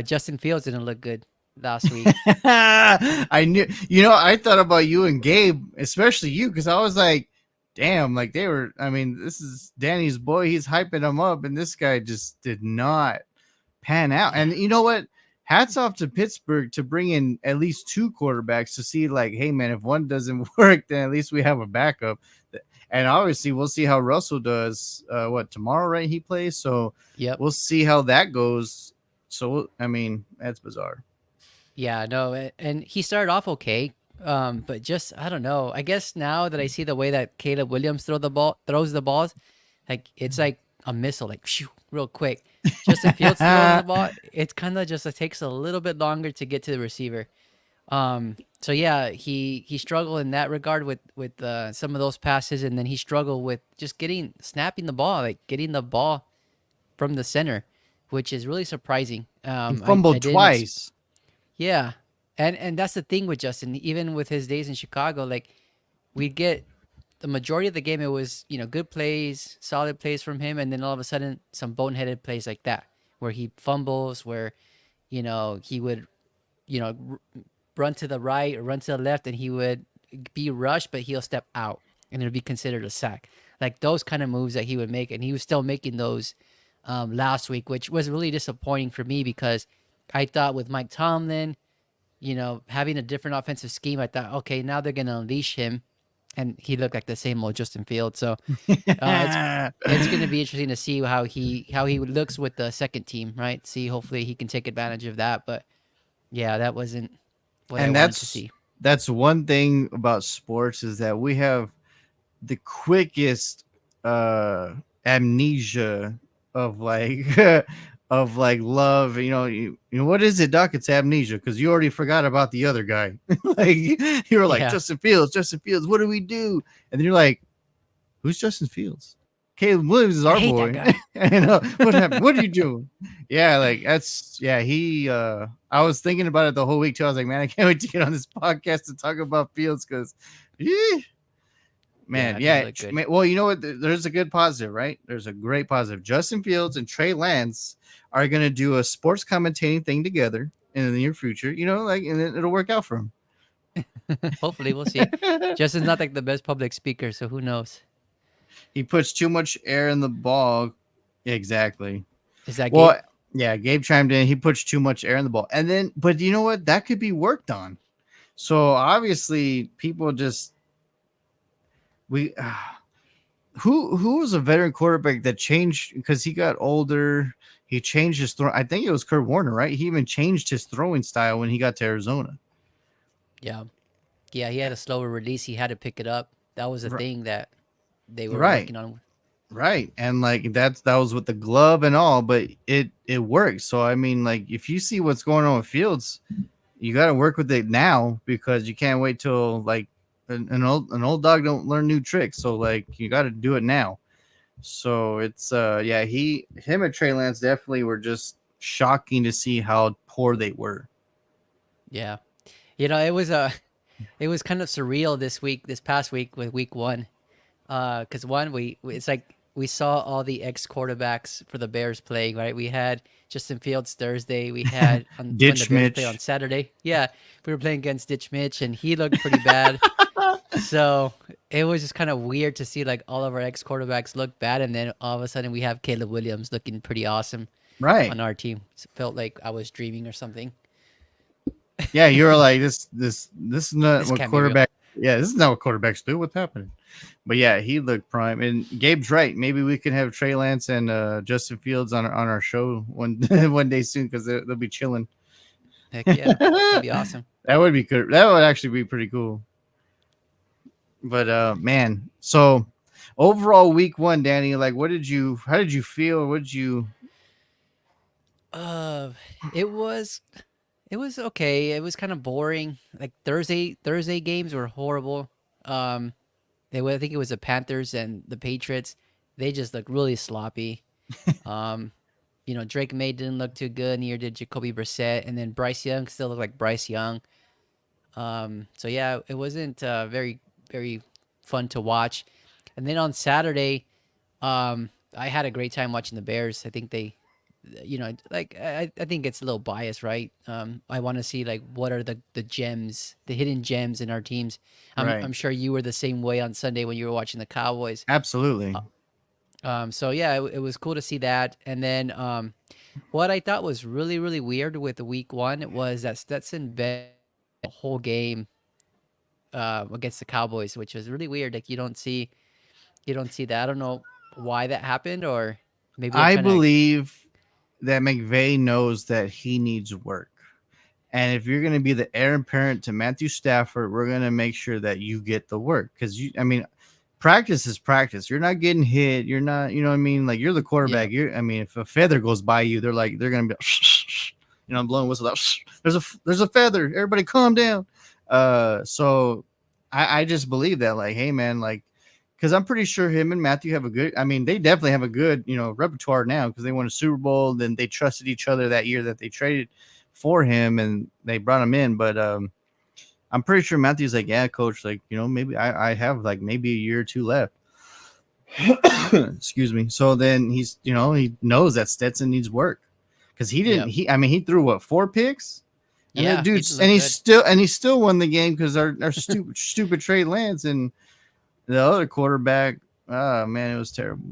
Justin Fields didn't look good last week. I knew, I thought about you and Gabe, especially you, because I was like, damn, like they were. I mean, this is Danny's boy. He's hyping him up, and this guy just did not pan out. Yeah. And you know what? Hats off to Pittsburgh to bring in at least 2 quarterbacks to see, like, hey, man, if one doesn't work, then at least we have a backup. And obviously, we'll see how Russell does. Tomorrow, right? He plays, so Yep. we'll see how that goes. So, I mean, that's bizarre. Yeah, no, and he started off okay, but just I don't know. I guess now that I see the way that Caleb Williams throws the balls, like it's like a missile, like shoo, real quick. Justin Fields throwing the ball, it's kind of just it takes a little bit longer to get to the receiver. So yeah, he struggled in that regard with some of those passes, and then he struggled with just snapping the ball, like getting the ball from the center, which is really surprising. He I fumbled didn't twice. yeah. And that's the thing with Justin, even with his days in Chicago, like we'd get the majority of the game it was, good plays, solid plays from him, and then all of a sudden some boneheaded plays like that where he fumbles, where, he would, run to the right or run to the left and he would be rushed, but he'll step out and it'll be considered a sack. Like those kind of moves that he would make, and he was still making those last week, which was really disappointing for me because I thought with Mike Tomlin, having a different offensive scheme, I thought, okay, now they're gonna unleash him, and he looked like the same old Justin Fields. So it's gonna be interesting to see how he looks with the second team, right? See, hopefully he can take advantage of that. But yeah, that wasn't what I And wanted to that's see. that's one thing about sports is that we have the quickest amnesia of like of like love. What is it, Doc? It's amnesia because you already forgot about the other guy. Like you were like Yeah, Justin Fields, what do we do? And then you're like, who's Justin Fields? Caleb Williams is I our hate that boy. guy. What happened? What are you doing? Yeah, like that's yeah. He I was thinking about it the whole week too. I was like, man, I can't wait to get on this podcast to talk about Fields because, man, Yeah, he yeah. looked good. Well, you know what? There's a good positive, right? There's a great positive. Justin Fields and Trey Lance are gonna do a sports commentating thing together in the near future. You know, like and it'll work out for Hopefully, we'll see. him. Justin's not like the best public speaker, so who knows? He puts too much air in the ball. Exactly. Is that Gabe? Well, yeah, Gabe chimed in. He puts too much air in the ball. And then, but you know what? That could be worked on. So obviously, people just we who was a veteran quarterback that changed because he got older. He changed his throw. I think it was Kurt Warner, right? He even changed his throwing style when he got to Arizona. Yeah, yeah. He had a slower release. He had to pick it up. That was a R- thing that they were Right, working on. right, and like that was with the glove and all, but it worked. So I mean, like if you see what's going on with Fields, you got to work with it now because you can't wait till like an old dog don't learn new tricks. So like you got to do it now. So it's yeah, him and Trey Lance definitely were just shocking to see how poor they were. Yeah, it was kind of surreal this past week with week one. Because one, it's like we saw all the ex quarterbacks for the Bears playing. Right, we had Justin Fields Thursday. We had on when the Ditch Bears played on Mitch. Saturday. Yeah, we were playing against Ditch Mitch, and he looked pretty bad. So it was just kind of weird to see like all of our ex quarterbacks look bad, and then all of a sudden we have Caleb Williams looking pretty awesome Right. on our team. It felt like I was dreaming or something. Yeah, you were like this is not This what can't be real. quarterback. Yeah, this is not what quarterbacks do. What's happening? But yeah, he looked prime. And Gabe's right. Maybe we can have Trey Lance and Justin Fields on our show one one day soon because they'll be chilling. Heck yeah, that'd be That awesome. would be good. That would actually be pretty cool. But man, so overall week one, Danny, like how did you feel? What did you Uh, it was It was okay. It was kind of boring. Like Thursday games were horrible. Um, I think it was the Panthers and the Patriots. They just looked really sloppy. Um, Drake May didn't look too good. Neither did Jacoby Brissett, and then Bryce Young still looked like Bryce Young. So yeah, it wasn't very fun to watch. And then on Saturday, I had a great time watching the Bears. I think like I think it's a little biased, right? I want to see like what are the gems, the hidden gems in our teams. right? I'm sure you were the same way on Sunday when you were watching the Cowboys. Absolutely. So yeah, it was cool to see that. And then what I thought was really weird with the week one was that Stetson Bennett the whole game against the Cowboys, which was really weird. Like you don't see that. I don't know why that happened, or maybe they're I trying to. believe that McVay knows that he needs work. And if you're going to be the heir apparent to Matthew Stafford, we're going to make sure that you get the work. Because, I mean, practice is practice. You're not getting hit. You're not, you know what I mean? Like, you're the Yeah, quarterback. I mean, if a feather goes by you, they're going to be, blowing whistle out. There's a feather. Everybody calm down. So I just believe that, like, hey, man, like, because I'm pretty sure him and Matthew have a good. I mean, they definitely have a good, repertoire now because they won a Super Bowl. Then they trusted each other that year that they traded for him and they brought him in. But I'm pretty sure Matthew's like, yeah, coach, like maybe I have like maybe a year or two left. Excuse me. So then he knows that Stetson needs work because he didn't. yeah, He threw what 4 picks. And that yeah. He dude's looked good. and he still won the game because our stupid Trey Lance and the other quarterback, oh man, it was terrible.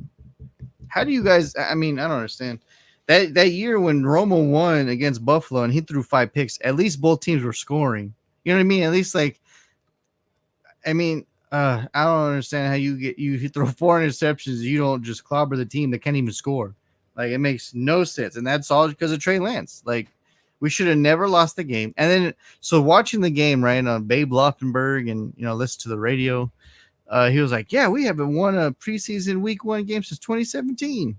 How do you guys? I mean, I don't understand that year when Romo won against Buffalo and he threw 5 picks. At least both teams were scoring. You know what I mean? At least like, I mean, I don't understand how you throw 4 interceptions. You don't just clobber the team that can't even score. Like it makes no sense, and that's all because of Trey Lance. Like we should have never lost the game. And then so watching the game right on Babe Loftenberg and listen to the radio. He was like, yeah, we haven't won a preseason week one game since 2017.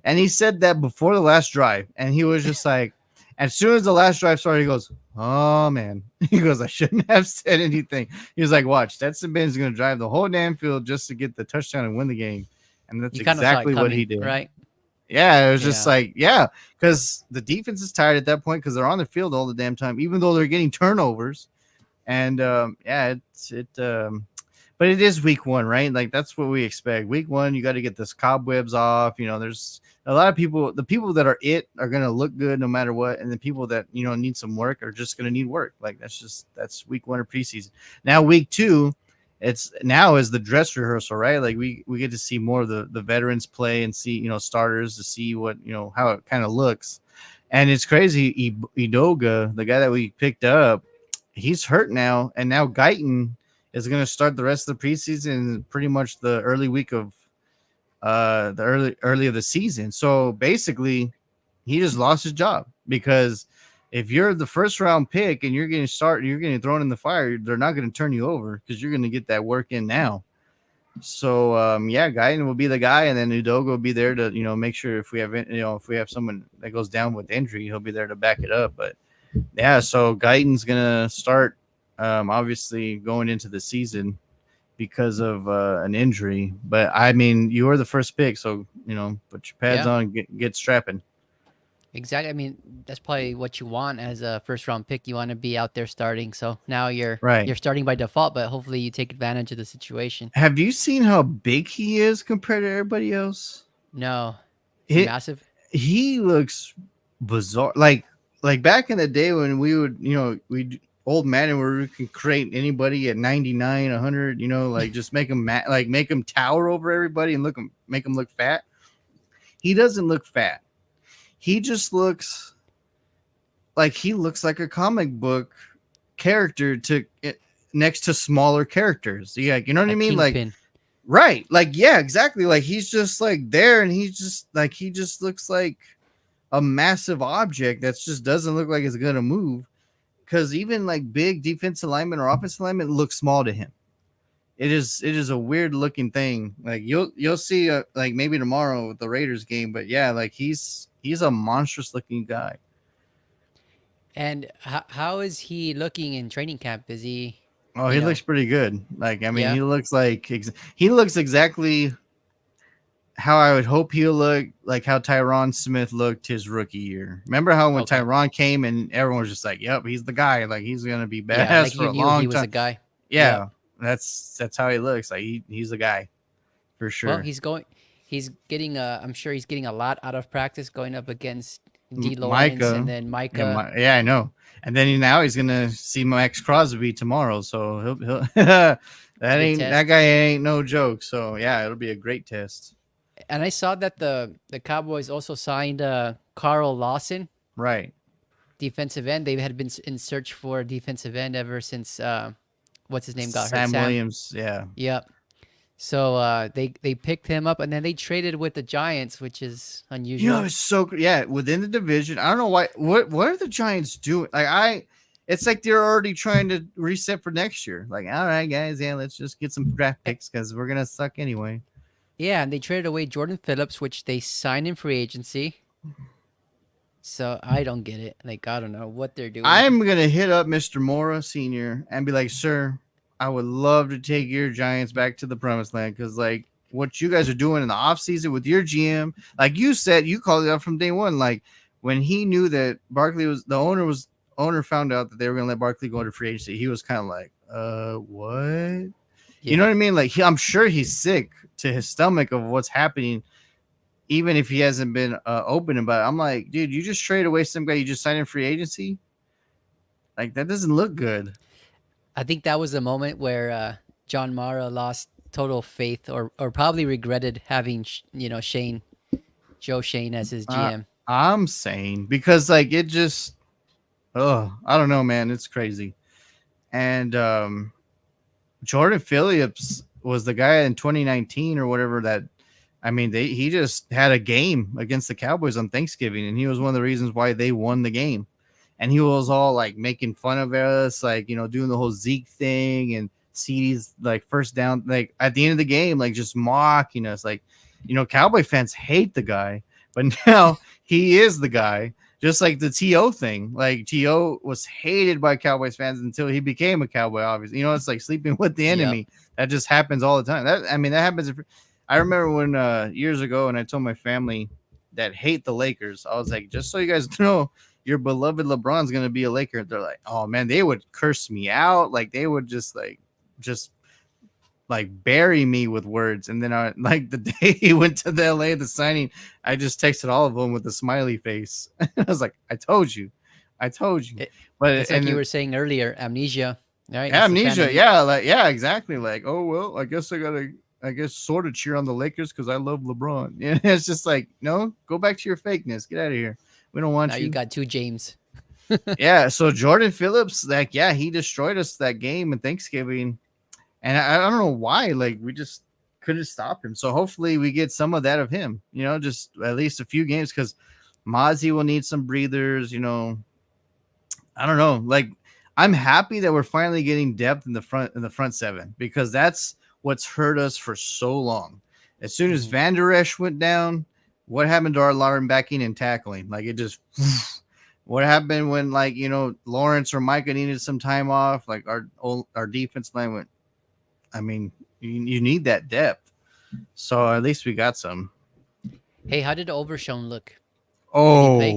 And he said that before the last drive. And he was just like, as soon as the last drive started, he goes, oh, man. He goes, I shouldn't have said anything. He was like, watch, Stetson Bennett's going to drive the whole damn field just to get the touchdown and win the game. And that's You kind of saw it exactly what he coming, did. right? Yeah, it was just Yeah. like, yeah, because the defense is tired at that point because they're on the field all the damn time, even though they're getting turnovers. And yeah, but it is week one, right? Like that's what we expect. Week one, you got to get this cobwebs off. There's a lot of people. The people that are gonna look good no matter what, and the people that need some work are just gonna need work. Like that's week one of preseason. Now week two, it's now is the dress rehearsal, right? Like we get to see more of the veterans play and see starters to see what how it kind of looks. And it's crazy. Idoga, the guy that we picked up, he's hurt now, and now Guyton is going to start the rest of the preseason, pretty much the early week of the early of the season. So basically, he just lost his job because if you're the first round pick and you're getting thrown in the fire, they're not going to turn you over because you're going to get that work in now. So yeah, Guyton will be the guy, and then Udoga will be there to make sure if we have someone that goes down with injury, he'll be there to back it up. But yeah, so Guyton's gonna start obviously going into the season because of an injury. But I mean, you were the first pick, so put your pads Yeah. on, get strapping. Exactly. I mean, that's probably what you want as a first round pick. You want to be out there starting. So now Right. you're starting by default, but hopefully you take advantage of the situation. Have you seen how big he is compared to everybody else? No. Is he He massive? he looks bizarre. Like back in the day when we would we old man and where we can create anybody at 99 100, like just make them like make them tower over everybody and make them look fat. He doesn't look fat. He just looks like a comic book character next to smaller characters. Yeah, you know what I Like mean? Like, Kingpin. right. Like, yeah, exactly. Like he's just like there, and he just looks like a massive object that just doesn't look like it's gonna move. Because even like big defensive lineman or offensive lineman looks small to him. It is a weird looking thing. Like you'll see like maybe tomorrow with the Raiders game, but yeah, like he's a monstrous looking guy. And how is he looking in training camp? Is he, Oh, you he know, looks pretty good. Like I mean, yeah? he looks exactly how I would hope he'll look, like how Tyron Smith looked his rookie year. Remember how when Okay. Tyron came and everyone was just like, "Yep, he's the guy. Like he's gonna be Yeah. badass Like for you a knew he long was time." a guy. Yep. Yeah, that's how he looks. Like he's the guy for Well, sure. he's getting, I'm sure he's getting a lot out of practice going up against D. Lawrence and Micah, then yeah, Micah. yeah, I know. And then now he's gonna see Max Crosby tomorrow, so he'll that It's a good ain't that test. guy ain't no joke. So yeah, it'll be a great test. And I saw that the Cowboys also signed Carl Lawson, Right, defensive end. They had been in search for a defensive end ever since what's his name got hurt. Sam Sam. Williams. Yeah, Yep. So they picked him up and then they traded with the Giants, which is unusual. it's so yeah within the division. I don't know why. What are the Giants doing? It's like they're already trying to reset for next year. Like, all right, guys, yeah, let's just get some draft Eh, picks because we're gonna suck anyway. Yeah, and they traded away Jordan Phillips, which they signed in free agency. So I don't get it. Like I don't know what they're doing. I'm gonna hit up Mr. Mora Senior and be like, sir, I would love to take your Giants back to the promised land because like what you guys are doing in the offseason with your GM, like you said, you called it out from day one. Like when he knew that Barkley was the owner found out that they were gonna let Barkley go into free agency, he was kind of like, what? You know Yeah. what I mean? Like I'm sure he's sick to his stomach of what's happening even if he hasn't been open about it. I'm like, dude, you just trade away some guy you just signed in free agency. Like that doesn't look good. I think that was the moment where John Mara lost total faith or probably regretted having Shane Joe Shane as his Uh, GM. I'm saying because like it just, oh, I don't know, man, it's crazy. And Jordan Phillips was the guy in 2019 or whatever that. I mean, he just had a game against the Cowboys on Thanksgiving, and he was one of the reasons why they won the game. And he was all like making fun of us, like doing the whole Zeke thing and CD's like first down, like at the end of the game, like just mocking us. Like, Cowboy fans hate the guy, but now he is the guy. Just like the TO thing, like TO was hated by Cowboys fans until he became a Cowboy. Obviously, it's like sleeping with the Yep. enemy. That just happens all the time. That happens. I remember when years ago, and I told my family that hate the Lakers, I was like, just so you guys know, your beloved LeBron's gonna be a Laker. They're like, oh man, they would curse me out, like they would just like bury me with words. And then I like the day he went to the LA the signing, I just texted all of them with a smiley face. I was like, I told you. It, But it's like you and were saying earlier, amnesia. Right? He's a fan of amnesia, me. yeah, like yeah, exactly. Like, oh well, I guess I gotta, I guess sort of cheer on the Lakers because I love LeBron. Yeah, it's just like, no, go back to your fakeness. Get out of here. We don't Now want you you. got two James. Yeah. So Jordan Phillips, like, yeah, he destroyed us that game in Thanksgiving, and I don't know why. Like, we just couldn't stop him. So hopefully we get some of that of him. You know, just at least a few games because Mozzie will need some breathers. You know, I don't know. Like, I'm happy that we're finally getting depth in the front seven because that's what's hurt us for so long. As soon as Mhm. Van Der Esch went down, what happened to our linebacking and tackling? Like it just what happened when like Lawrence or Micah needed some time off? Like our defense line went. I mean, you need that depth. So at least we got some. Hey, how did Overshown look? Did he play?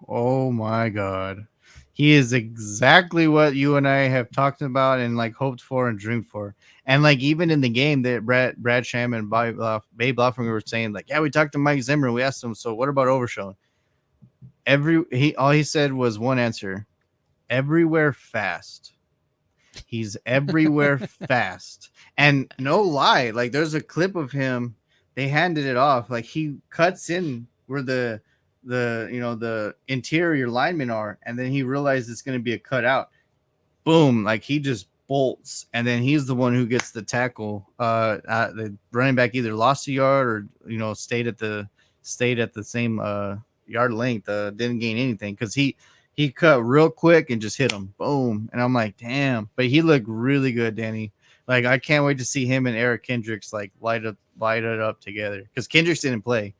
Oh my God. He is exactly what you and I have talked about and like hoped for and dreamed for. And like even in the game that Brad Sham and Babe Loffman were saying, like, yeah, we talked to Mike Zimmer. We asked him, so what about Overshown? All he said was one answer: everywhere fast. He's everywhere fast. And no lie, like there's a clip of him. They handed it off. Like he cuts in where the interior linemen are, and then he realizes it's going to be a cutout. Boom! Like he just bolts, and then he's the one who gets the tackle. The running back either lost a yard or stayed at the same yard length. Didn't gain anything because he cut real quick and just hit him. Boom! And I'm like, damn. But he looked really good, Danny. Like I can't wait to see him and Eric Kendricks like light it up together because Kendricks didn't play.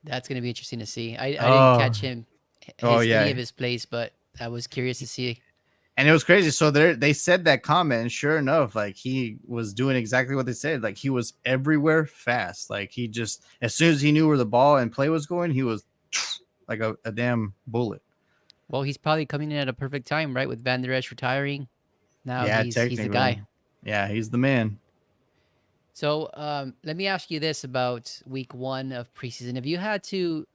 That's gonna be interesting to see. I didn't Oh, catch him oh his any yeah. of his plays, but I was curious to see. And it was crazy. So they said that comment, and sure enough, like he was doing exactly what they said. Like he was everywhere fast. Like he just as soon as he knew where the ball and play was going, he was like a damn bullet. Well, he's probably coming in at a perfect time, right? With Van Der Esch retiring, now Yeah, he's the technically. guy. Yeah, he's the man. So let me ask you this about week one of preseason. If you had to,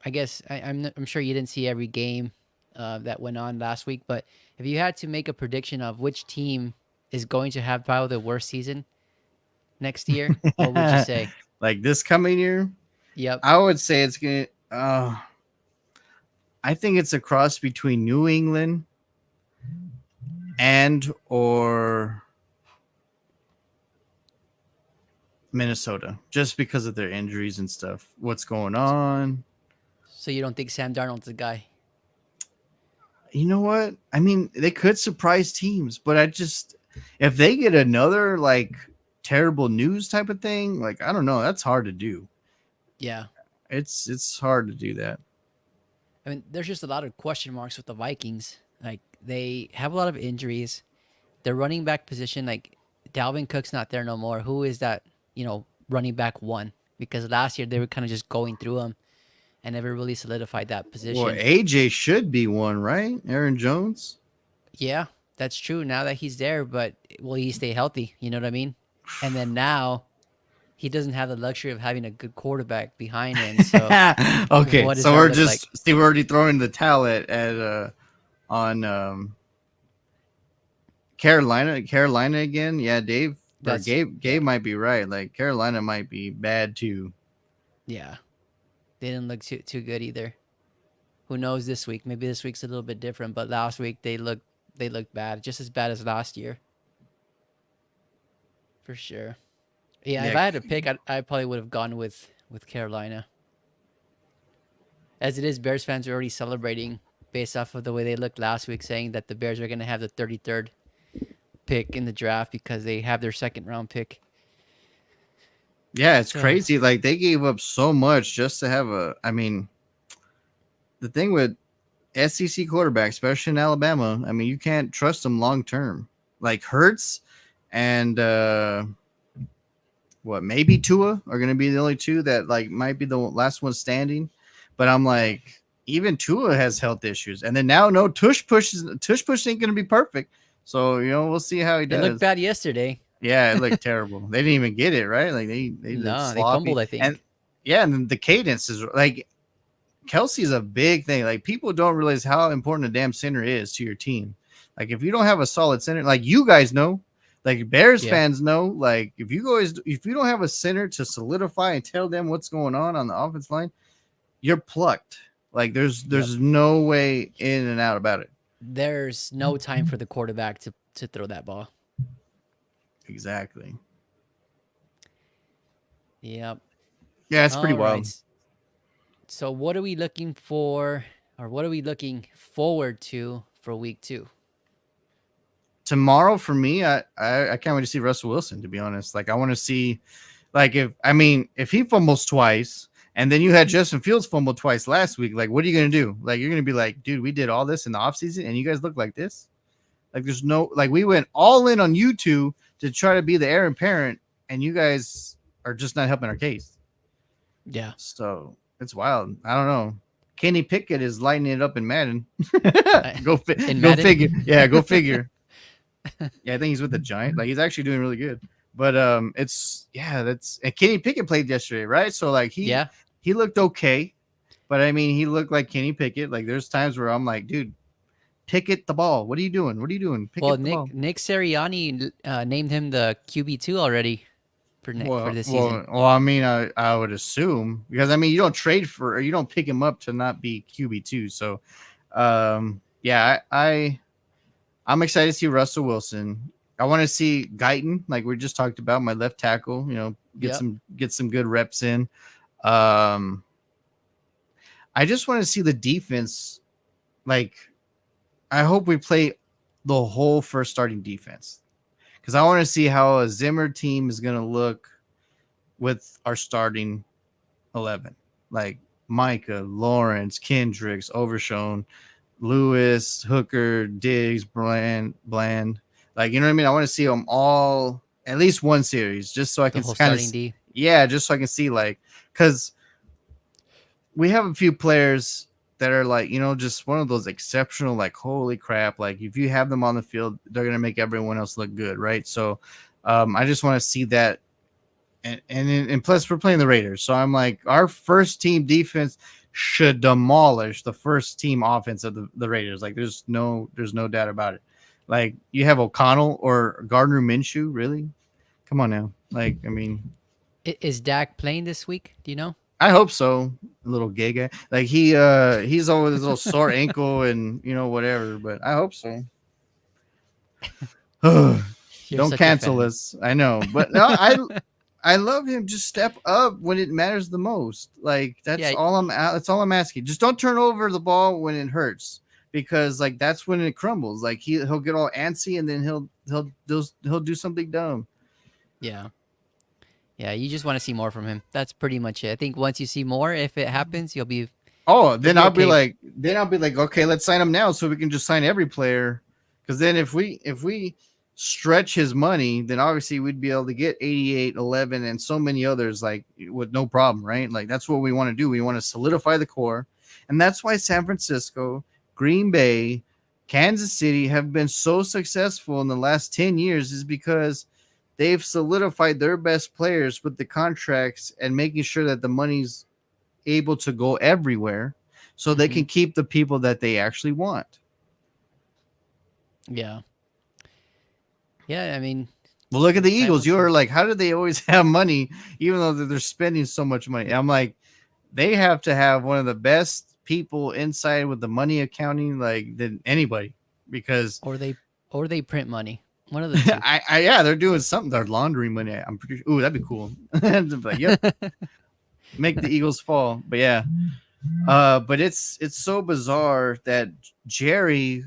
I guess I'm sure you didn't see every game that went on last week, but if you had to make a prediction of which team is going to have probably the worst season next year, what would you say? Like this coming year, Yep. I would say it's gonna. I think it's a cross between New England and or Minnesota, just because of their injuries and stuff. What's going on? So you don't think Sam Darnold's the guy? You know what? I mean, they could surprise teams, but I just if they get another like terrible news type of thing, like I don't know, that's hard to do. Yeah. It's hard to do that. I mean, there's just a lot of question marks with the Vikings. Like they have a lot of injuries. Their running back position, like Dalvin Cook's not there no more. Who is that? Running back one? Because last year they were kind of just going through them and never really solidified that Well, position. AJ should be one, right? Aaron Jones. Yeah, that's true. Now that he's there, but will he stay healthy? You know what I mean? And then now he doesn't have the luxury of having a good quarterback behind him. So Okay, what does so that we're look like? just see we're already throwing the towel at on Carolina again. Yeah, Dave or That's Gabe yeah, might be right. Like Carolina might be bad too. yeah. They didn't look too good either. Who knows this week? Maybe this week's a little bit different, but last week they looked bad, just as bad as last year for sure. Yeah, if Yeah, I had to pick, I probably would have gone with Carolina. As it is, Bears fans are already celebrating based off of the way they looked last week, saying that the Bears are going to have the 33rd pick in the draft because they have their second round pick. yeah, it's So crazy. Like they gave up so much just to have a. I mean, the thing with SEC quarterbacks, especially in Alabama, I mean, you can't trust them long term. Like Hurts and what, maybe Tua are going to be the only two that like might be the last one standing. But I'm like, even Tua has health issues, and then now no Tush push ain't going to be perfect. So we'll see how he It looked does. bad yesterday. Yeah, it looked terrible. They didn't even get it right. Like they looked No, they fumbled, sloppy, I and think. yeah, and then the cadence is like Kelsey's a big thing. Like people don't realize how important a damn center is to your team. Like if you don't have a solid center, like you guys know, like Bears Yeah. fans know, like if you don't have a center to solidify and tell them what's going on the offense line, you're plucked. Like there's Yep. there's no way in and out about it. There's no time for the quarterback to throw that ball. Exactly. Yep. Yeah, it's pretty All right. wild. So what are we looking for, or what are we looking forward to for week 2? Tomorrow for me, I can't wait to see Russell Wilson. To be honest, like I want to see, like if he fumbles twice, and then you had Justin Fields fumble twice last week, like what are you gonna do? Like you're gonna be like, dude, we did all this in the offseason and you guys look like this. Like there's no, like we went all in on you two to try to be the heir apparent, and you guys are just not helping our case. Yeah. So it's wild. I don't know. Kenny Pickett is lighting it up in Madden. In Go Madden? figure. Yeah, go figure. Yeah, I think he's with the Giant. Like he's actually doing really good. But it's yeah, that's and Kenny Pickett played yesterday, right? So like Yeah. he looked okay, but I mean he looked like Kenny Pickett. Like there's times where I'm like, dude, Pickett the ball. What are you doing? What are you doing? Well, Pickett the ball. Nick Sirianni named him the QB2 already for Well, this season. well, well. I mean, I would assume because I mean you don't trade for or you don't pick him up to not be QB2. So, yeah, I'm excited to see Russell Wilson. I want to see Guyton, like we just talked about, my left tackle. Get Yep. some good reps in. Um, I just want to see the defense. Like, I hope we play the whole first starting defense because I want to see how a Zimmer team is going to look with our starting 11, like Micah, Lawrence, Kendricks, Overshown, Lewis, Hooker, Diggs, Bland. Like, you know what I mean? I want to see them all at least one series just so I The can whole kind of, starting D. yeah, just so I can see, like, because we have a few players that are like, just one of those exceptional, like, holy crap. Like, if you have them on the field, they're going to make everyone else look good, right? So I just want to see that. And plus, we're playing the Raiders. So I'm like, our first team defense should demolish the first team offense of the Raiders. Like there's no doubt about it. Like you have O'Connell or Gardner Minshew, really? Come on now. Like, I mean, Is Dak playing this week? Do you know? I hope so. A little gay guy. Like he's over his little sore ankle and whatever, but I hope so. You're Don't such a cancel fan. us. I know. But no, I love him. Just step up when it matters the most. Like Yeah. that's all I'm asking. Just don't turn over the ball when it hurts because like that's when it crumbles. Like he'll get all antsy and then he'll do something dumb. Yeah. Yeah. You just want to see more from him. That's pretty much it. I think once you see more, if it happens, Oh, you'll then be okay. I'll be like, okay, let's sign him now so we can just sign every player. Because then if we stretch his money, then obviously we'd be able to get 88, 11, and so many others like with no problem, right? Like that's what we want to do. We want to solidify the core, and that's why San Francisco, Green Bay, Kansas City have been so successful in the last 10 years is because they've solidified their best players with the contracts and making sure that the money's able to go everywhere so they Hmm. can keep the people that they actually want. Yeah. Yeah. I mean, Well, look at the time will Eagles. You show. are like, how do they always have money even though they're spending so much money? I'm like, they have to have one of the best people inside with the money accounting like than anybody because Or they print money. One of the two. yeah, they're doing something. They're laundering money. I'm pretty sure. Ooh, that'd be cool. Like, yep, make the Eagles fall. But yeah, but it's so bizarre that Jerry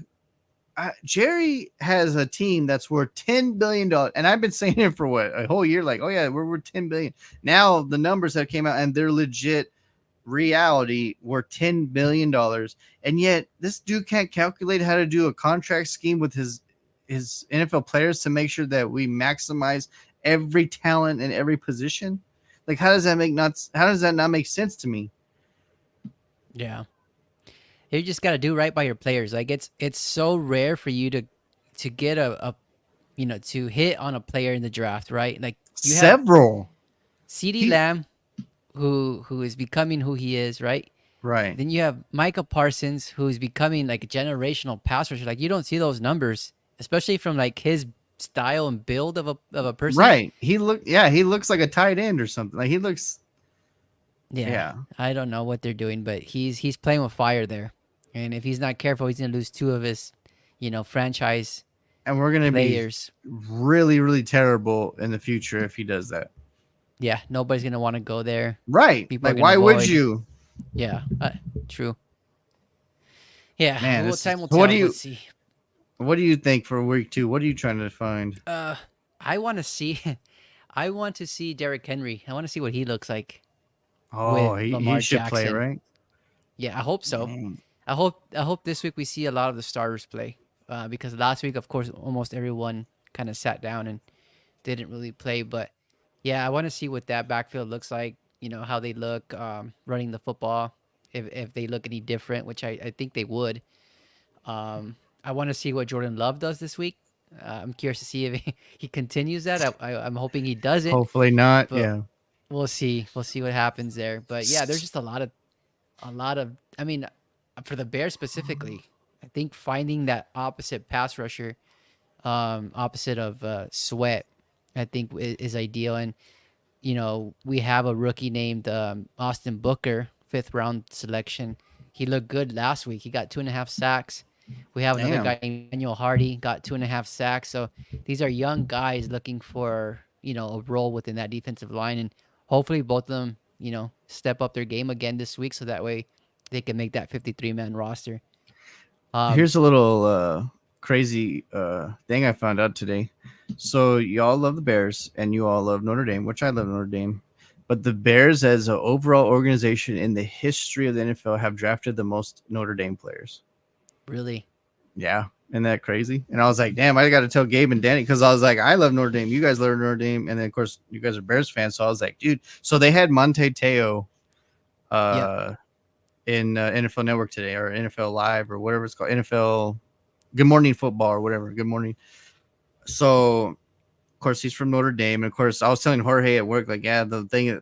Jerry has a team that's worth $10 billion, and I've been saying it for what a whole year. Like, oh yeah, we're worth $10 billion. Now the numbers that came out and they're legit reality were $10 billion, and yet this dude can't calculate how to do a contract scheme with his NFL players to make sure that we maximize every talent in every position. Like, how does that make not? How does that not make sense to me? Yeah, you just got to do right by your players. Like it's so rare for you to get a to hit on a player in the draft, right? Like you have Several. CeeDee He Lamb who is becoming who he is, right? right. Then you have Micah Parsons who's becoming like a generational pass rusher. Like you don't see those numbers, especially from like his style and build of a person. Right. He looks like a tight end or something. Like he looks Yeah, yeah. I don't know what they're doing, but he's playing with fire there, and if he's not careful, he's gonna lose two of his, franchise And we're gonna be players. really, really terrible in the future if he does that. Yeah, nobody's gonna want to go there. Right. People are Like gonna why would avoid. you? Yeah, true. Yeah, Man, well, this is time will so tell. Let's see. what do you think for week 2? What are you trying to find? Uh, I want to see. I want to see Derrick Henry. I want to see what he looks like Oh, with he Lamar should play, Jackson. right? Yeah, I hope so. Dang. I hope this week we see a lot of the starters play. Because last week, of course, almost everyone kind of sat down and didn't really play. But yeah, I want to see what that backfield looks like. How they look running the football. If they look any different, which I think they would. I want to see what Jordan Love does this week. I'm curious to see if he continues that. I'm hoping he doesn't, Hopefully not. but Yeah. we'll see. We'll see what happens there. But yeah, there's just a lot of. I mean, for the Bears specifically, I think finding that opposite pass rusher, opposite of Sweat, I think is ideal. And we have a rookie named Austin Booker, fifth round selection. He looked good last week. He got 2.5 sacks. We have another Damn. guy named Daniel Hardy, got 2.5 sacks. So these are young guys looking for, a role within that defensive line. And hopefully both of them, step up their game again this week so that way they can make that 53-man roster. Um, Here's a little crazy thing I found out today. So y'all love the Bears and you all love Notre Dame, which I love Notre Dame. But the Bears, as an overall organization in the history of the NFL, have drafted the most Notre Dame players. really? Yeah, isn't that crazy? And I was like, damn, I got to tell Gabe and Danny because I was like, I love Notre Dame. You guys love Notre Dame, and then of course you guys are Bears fans. So I was like, dude. So they had Monte Teo Yep. uh, in NFL Network today or NFL Live or whatever it's called, NFL Good Morning Football or whatever. Good Morning. So of course he's from Notre Dame, and of course I was telling Jorge at work, like, yeah,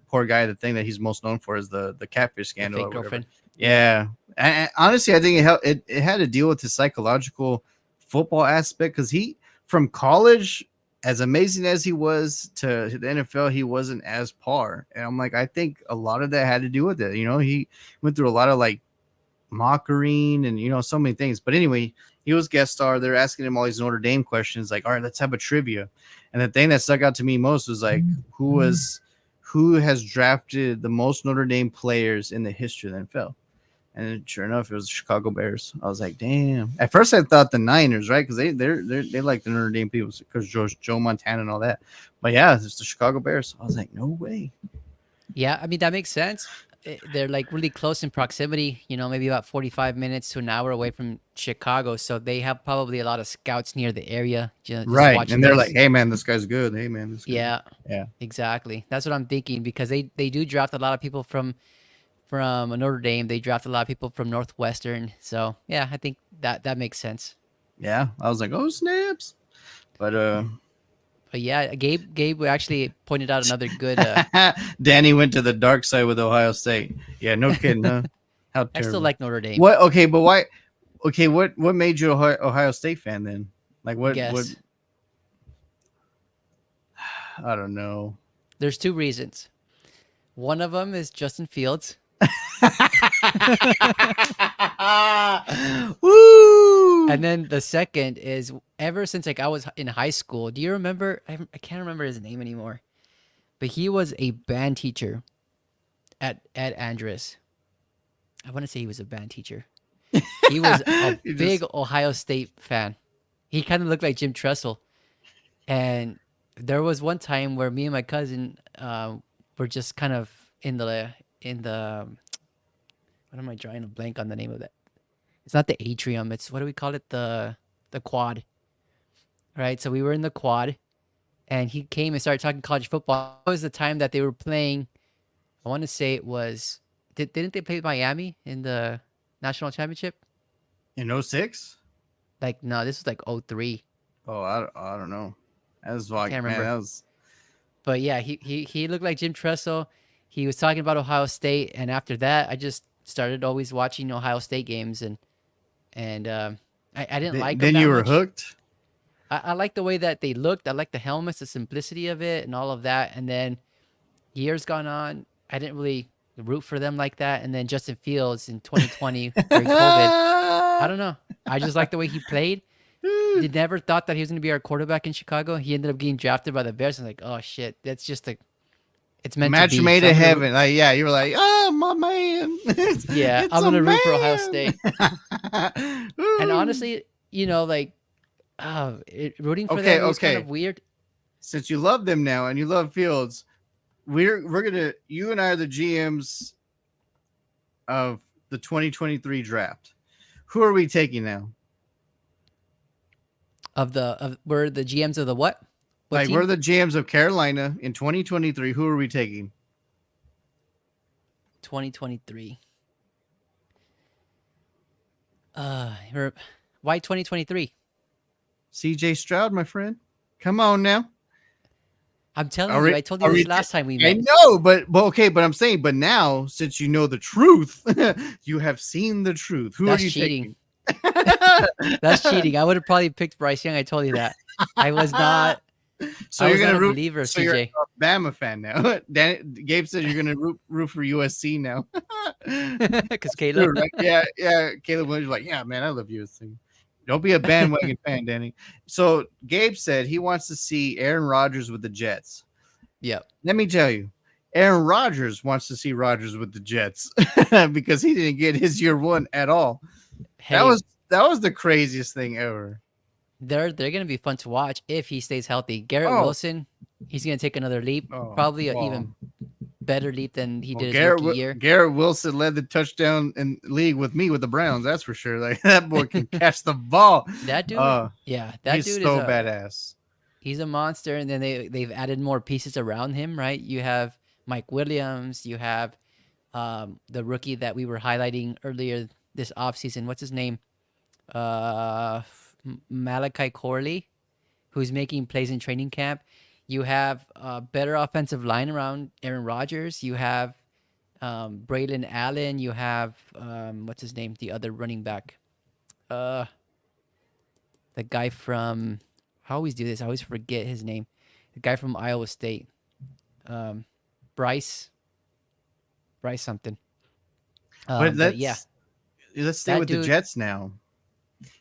poor guy, the thing that he's most known for is the catfish The scandal fake or whatever. girlfriend. Yeah. Yeah, and honestly, I think it had to deal with his psychological football aspect because he from college, as amazing as he was to the NFL, he wasn't as par, and I'm like, I think a lot of that had to do with it. He went through a lot of like mocking and so many things. But anyway, he was guest star. They're asking him all these Notre Dame questions, like, all right, let's have a trivia. And the thing that stuck out to me most was like, who has drafted the most Notre Dame players in the history of the NFL? And sure enough, it was the Chicago Bears. I was like, damn. At first, I thought the Niners, right? Because they like the Notre Dame people because Joe Montana and all that. But yeah, it's the Chicago Bears. I was like, no way. Yeah, I mean that makes sense. They're like really close in proximity, maybe about 45 minutes to an hour away from Chicago, so they have probably a lot of scouts near the area just Right. watching And they're like, those. hey, man, this guy's good. Hey, man, this good. Yeah, Yeah. exactly. That's what I'm thinking because they do draft a lot of people from Notre Dame. They draft a lot of people from Northwestern. So, yeah, I think that makes sense. Yeah. I was like, oh, snaps. But But yeah, Gabe actually pointed out another good Danny went to the dark side with Ohio State. Yeah, no kidding, huh? How I still terrible. like Notre Dame. What? Okay, but why? Okay, what made you a Ohio State fan then? Like what? Guess. I don't know. There's two reasons. One of them is Justin Fields. Woo! And then the second is ever since like I was in high school. Do you remember? I can't remember his name anymore, but he was a band teacher at Andress. I want to say he was a band teacher. He was a You big just Ohio State fan. He kind of looked like Jim Tressel, and there was one time where me and my cousin were just kind of in the what am I drawing a blank on the name of that? It's not the atrium. It's what do we call it? The quad, right? So we were in the quad, and he came and started talking college football. That was the time that they were playing. I want to say it was. Didn't they play Miami in the national championship? In '06? Like no, this was like '03. Oh, I don't know. That was I like, can't man, remember. that was. But yeah, he looked like Jim Tressel. He was talking about Ohio State, and after that, I just started always watching Ohio State games, and I didn't like them Then that you were much. hooked. I like the way that they looked. I like the helmets, the simplicity of it, and all of that. And then years gone on, I didn't really root for them like that. And then Justin Fields in 2020 during COVID, I don't know. I just like the way he played. They never thought that he was going to be our quarterback in Chicago. He ended up getting drafted by the Bears. I'm like, oh shit, that's just a, it's meant to Match be. made So in I'm gonna, heaven. Like, yeah, you were like, oh, my man. yeah, It's I'm a gonna root for Ohio man. State. And honestly, like, rooting for Okay, them, it was kind okay. of weird. Since you love them now and you love Fields, we're gonna you and I are the GMs of the 2023 draft. Who are we taking now? Of we're the GMs of the what? What Like, team? we're the GMs of Carolina in 2023. Who are we taking? 2023. Why 2023? CJ Stroud, my friend. Come on now. I'm telling Are you, we, I told you are this we, last time we I met. know, but okay, but I'm saying, but now since you know the truth, you have seen the truth. Who are That's you cheating. taking? That's cheating. I would have probably picked Bryce Young. I told you that. I was not. So I you're was not gonna a root. believer of So you're CJ. a Bama fan now. Gabe said you're gonna root for USC now. Because That's Caleb. true, right? Yeah, yeah. Caleb Williams was like, yeah, man, I love USC. Don't be a bandwagon fan, Danny. So Gabe said he wants to see Aaron Rodgers with the Jets. Yep. Let me tell you, Aaron Rodgers wants to see Rodgers with the Jets because he didn't get his year one at all. That Hey, was that was the craziest thing ever. they're gonna be fun to watch if he stays healthy. Garrett Oh, Wilson, he's gonna take another leap, oh, probably an well, even better leap than he well. did his rookie year. Garrett Wilson led the touchdown in league with me with the Browns. That's for sure. Like, that boy can catch the ball. That dude, Uh, yeah, that he's dude is so a badass. he's a monster. And then they've added more pieces around him, right? You have Mike Williams, you have the rookie that we were highlighting earlier this offseason. What's his name? Uh, Malachi Corley, who's making plays in training camp. You have a better offensive line around Aaron Rodgers. You have Braylon Allen. You have what's his name? The other running back. Uh, the guy from. I always do this. I always forget his name. The guy from Iowa State. Um, Bryce. Bryce something. But But yeah, let's stay that with the dude. Jets now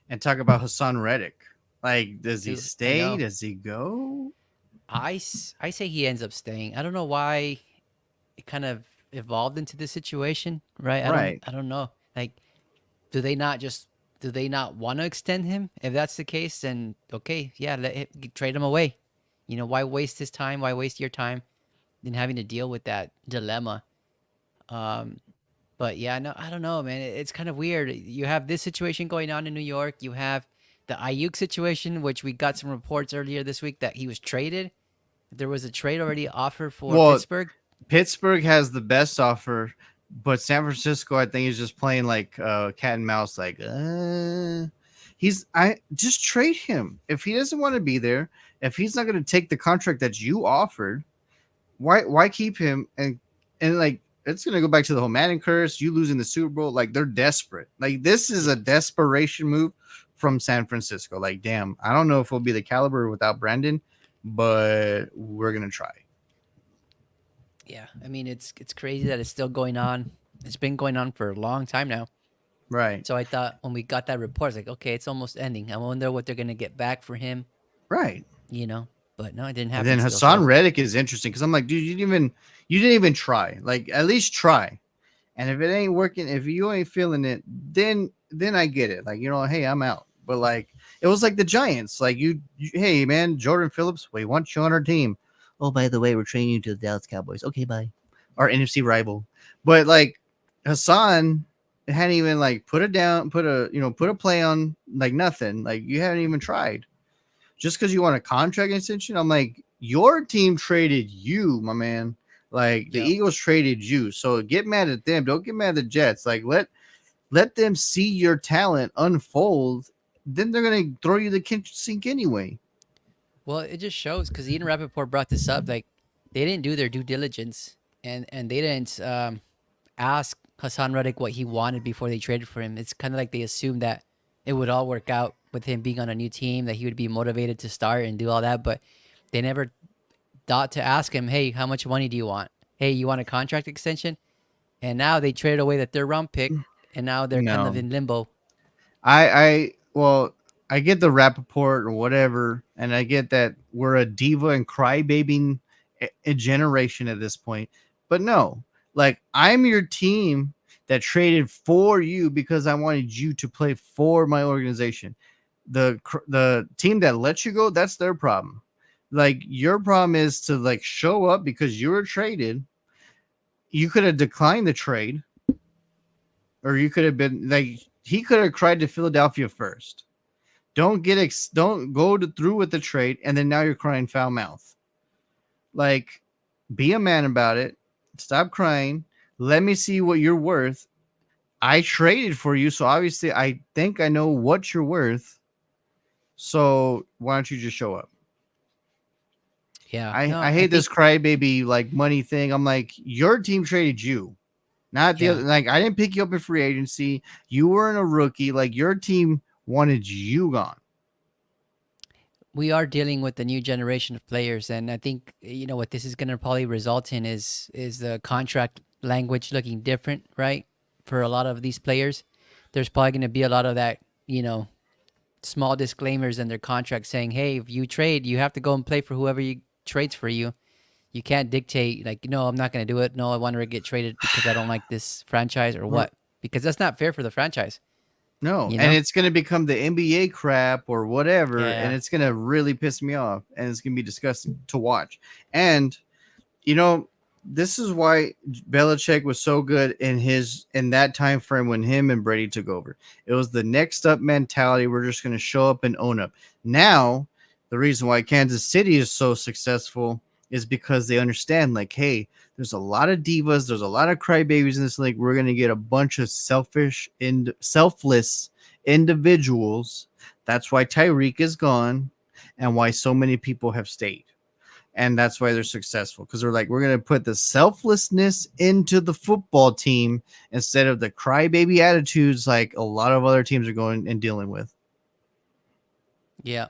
and talk about Hassan Reddick. Like, does he Dude, I stay? know. Does he go? I say he ends up staying. I don't know why it kind of evolved into this situation, right? Right. I don't know. Like, do they not just do they not want to extend him? If that's the case, then okay, yeah, trade him away. Why waste his time? Why waste your time in having to deal with that dilemma? Um, but yeah, no, I don't know, man. It's kind of weird. You have this situation going on in New York. You have the Ayuk situation, which we got some reports earlier this week that he was traded. There was a trade already offered for Well, Pittsburgh. Pittsburgh has the best offer, but San Francisco, I think, is just playing like cat and mouse. Like, I just trade him if he doesn't want to be there. If he's not going to take the contract that you offered, why keep him? And like, it's going to go back to the whole Madden curse. You losing the Super Bowl, like, they're desperate. Like, this is a desperation move from San Francisco. Like, damn, I don't know if we'll be the caliber without Brandon, but we're gonna try. Yeah, I mean it's crazy that it's still going on. It's been going on for a long time now. Right. So I thought when we got that report, it's like, okay, it's almost ending. I wonder what they're gonna get back for him, Right. you know. But no, it didn't And happen then still. Hassan So Reddick is interesting because I'm like, dude, you didn't even try. Like, at least try. And if it ain't working, if you ain't feeling it, then I get it. Like, hey, I'm out. But like, it was like the Giants. Like, hey man, Jordan Phillips, we want you on our team. Oh, by the way, we're training you to the Dallas Cowboys. Okay, bye. Our NFC rival. But like, Hassan hadn't even like put a play on, like, nothing. Like, you haven't even tried. Just because you want a contract extension, I'm like, Your team traded you, my man. Like the Yep. Eagles traded you. So get mad at them. Don't get mad at the Jets. Like let them see your talent unfold. Then they're gonna throw you the kitchen sink anyway. Well, it just shows because Ian Rappaport brought this up. Like, they didn't do their due diligence, and they didn't ask Hassan Reddick what he wanted before they traded for him. It's kind of like they assumed that it would all work out with him being on a new team, that he would be motivated to start and do all that, but they never thought to ask him, "Hey, how much money do you want? Hey, you want a contract extension?" And now they traded away the third round pick, and now they're kind of No. in limbo. Well, I get the Rappaport or whatever, and I get that we're a diva and crybabying a generation at this point. But no, like I'm your team that traded for you because I wanted you to play for my organization. The team that lets you go, that's their problem. Like your problem is to like show up because you were traded. You could have declined the trade, or you could have been like he could have cried to Philadelphia first. Don't go through with the trade, and then now you're crying foul mouth. Like, be a man about it. Stop crying. Let me see what you're worth. I traded for you, so obviously I think I know what you're worth. So why don't you just show up? Yeah, I, no, I I hate this think, crybaby like money thing. I'm like, your team traded you, not the yeah, other. Like, I didn't pick you up in free agency. You weren't a rookie. Like, your team wanted you gone. we are dealing with the new generation of players, and I think what this is going to probably result in is the contract language looking different, right? For a lot of these players, there's probably going to be a lot of that, you know, small disclaimers in their contract saying, "Hey, if you trade, you have to go and play for whoever you trades for you. You can't dictate like, no, I'm not going to do it. No, I want to get traded because I don't like this franchise or what." Because that's not fair for the franchise, No, you and know? it's going to become the NBA crap or whatever, and Yeah. it's going to really piss me off, and it's going to be disgusting to watch. And you know, this is why Belichick was so good in that time frame when him and Brady took over. It was the next up mentality. We're just going to show up and own up. Now, the reason why Kansas City is so successful is because they understand, like, hey, there's a lot of divas, there's a lot of crybabies in this league. We're going to get a bunch of selfless individuals. That's why Tyreek is gone, and why so many people have stayed, and that's why they're successful, because they're like, we're going to put the selflessness into the football team instead of the crybaby attitudes like a lot of other teams are going and dealing with. Yeah.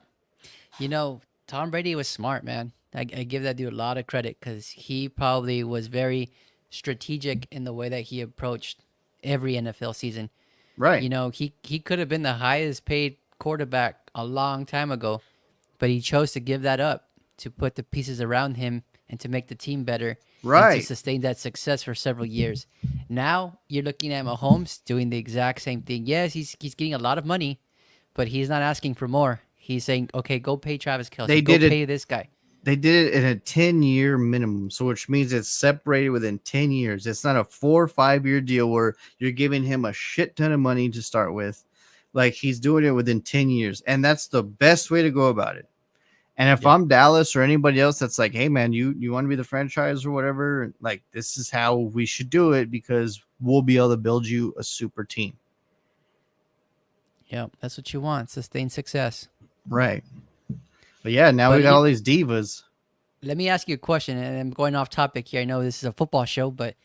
Tom Brady was smart, man. I give that dude a lot of credit because he probably was very strategic in the way that he approached every NFL season. Right. He could have been the highest paid quarterback a long time ago, but he chose to give that up to put the pieces around him and to make the team better and to Right. sustain that success for several years. Now you're looking at Mahomes doing the exact same thing. Yes, he's getting a lot of money, but he's not asking for more. He's saying, okay, go pay Travis They Kelsey, go did it. pay this guy. They did it in a 10-year minimum, so which means it's separated within 10 years. It's not a 4 or 5 year deal where you're giving him a shit ton of money to start with. Like, he's doing it within 10 years, and that's the best way to go about it. And if Yep. I'm Dallas or anybody else that's like, hey man, you want to be the franchise or whatever, like this is how we should do it because we'll be able to build you a super team. Yep. That's what you want, sustained success. Right. But yeah, now we But got all these divas. let me ask you a question, and I'm going off topic here. I know this is a football show, but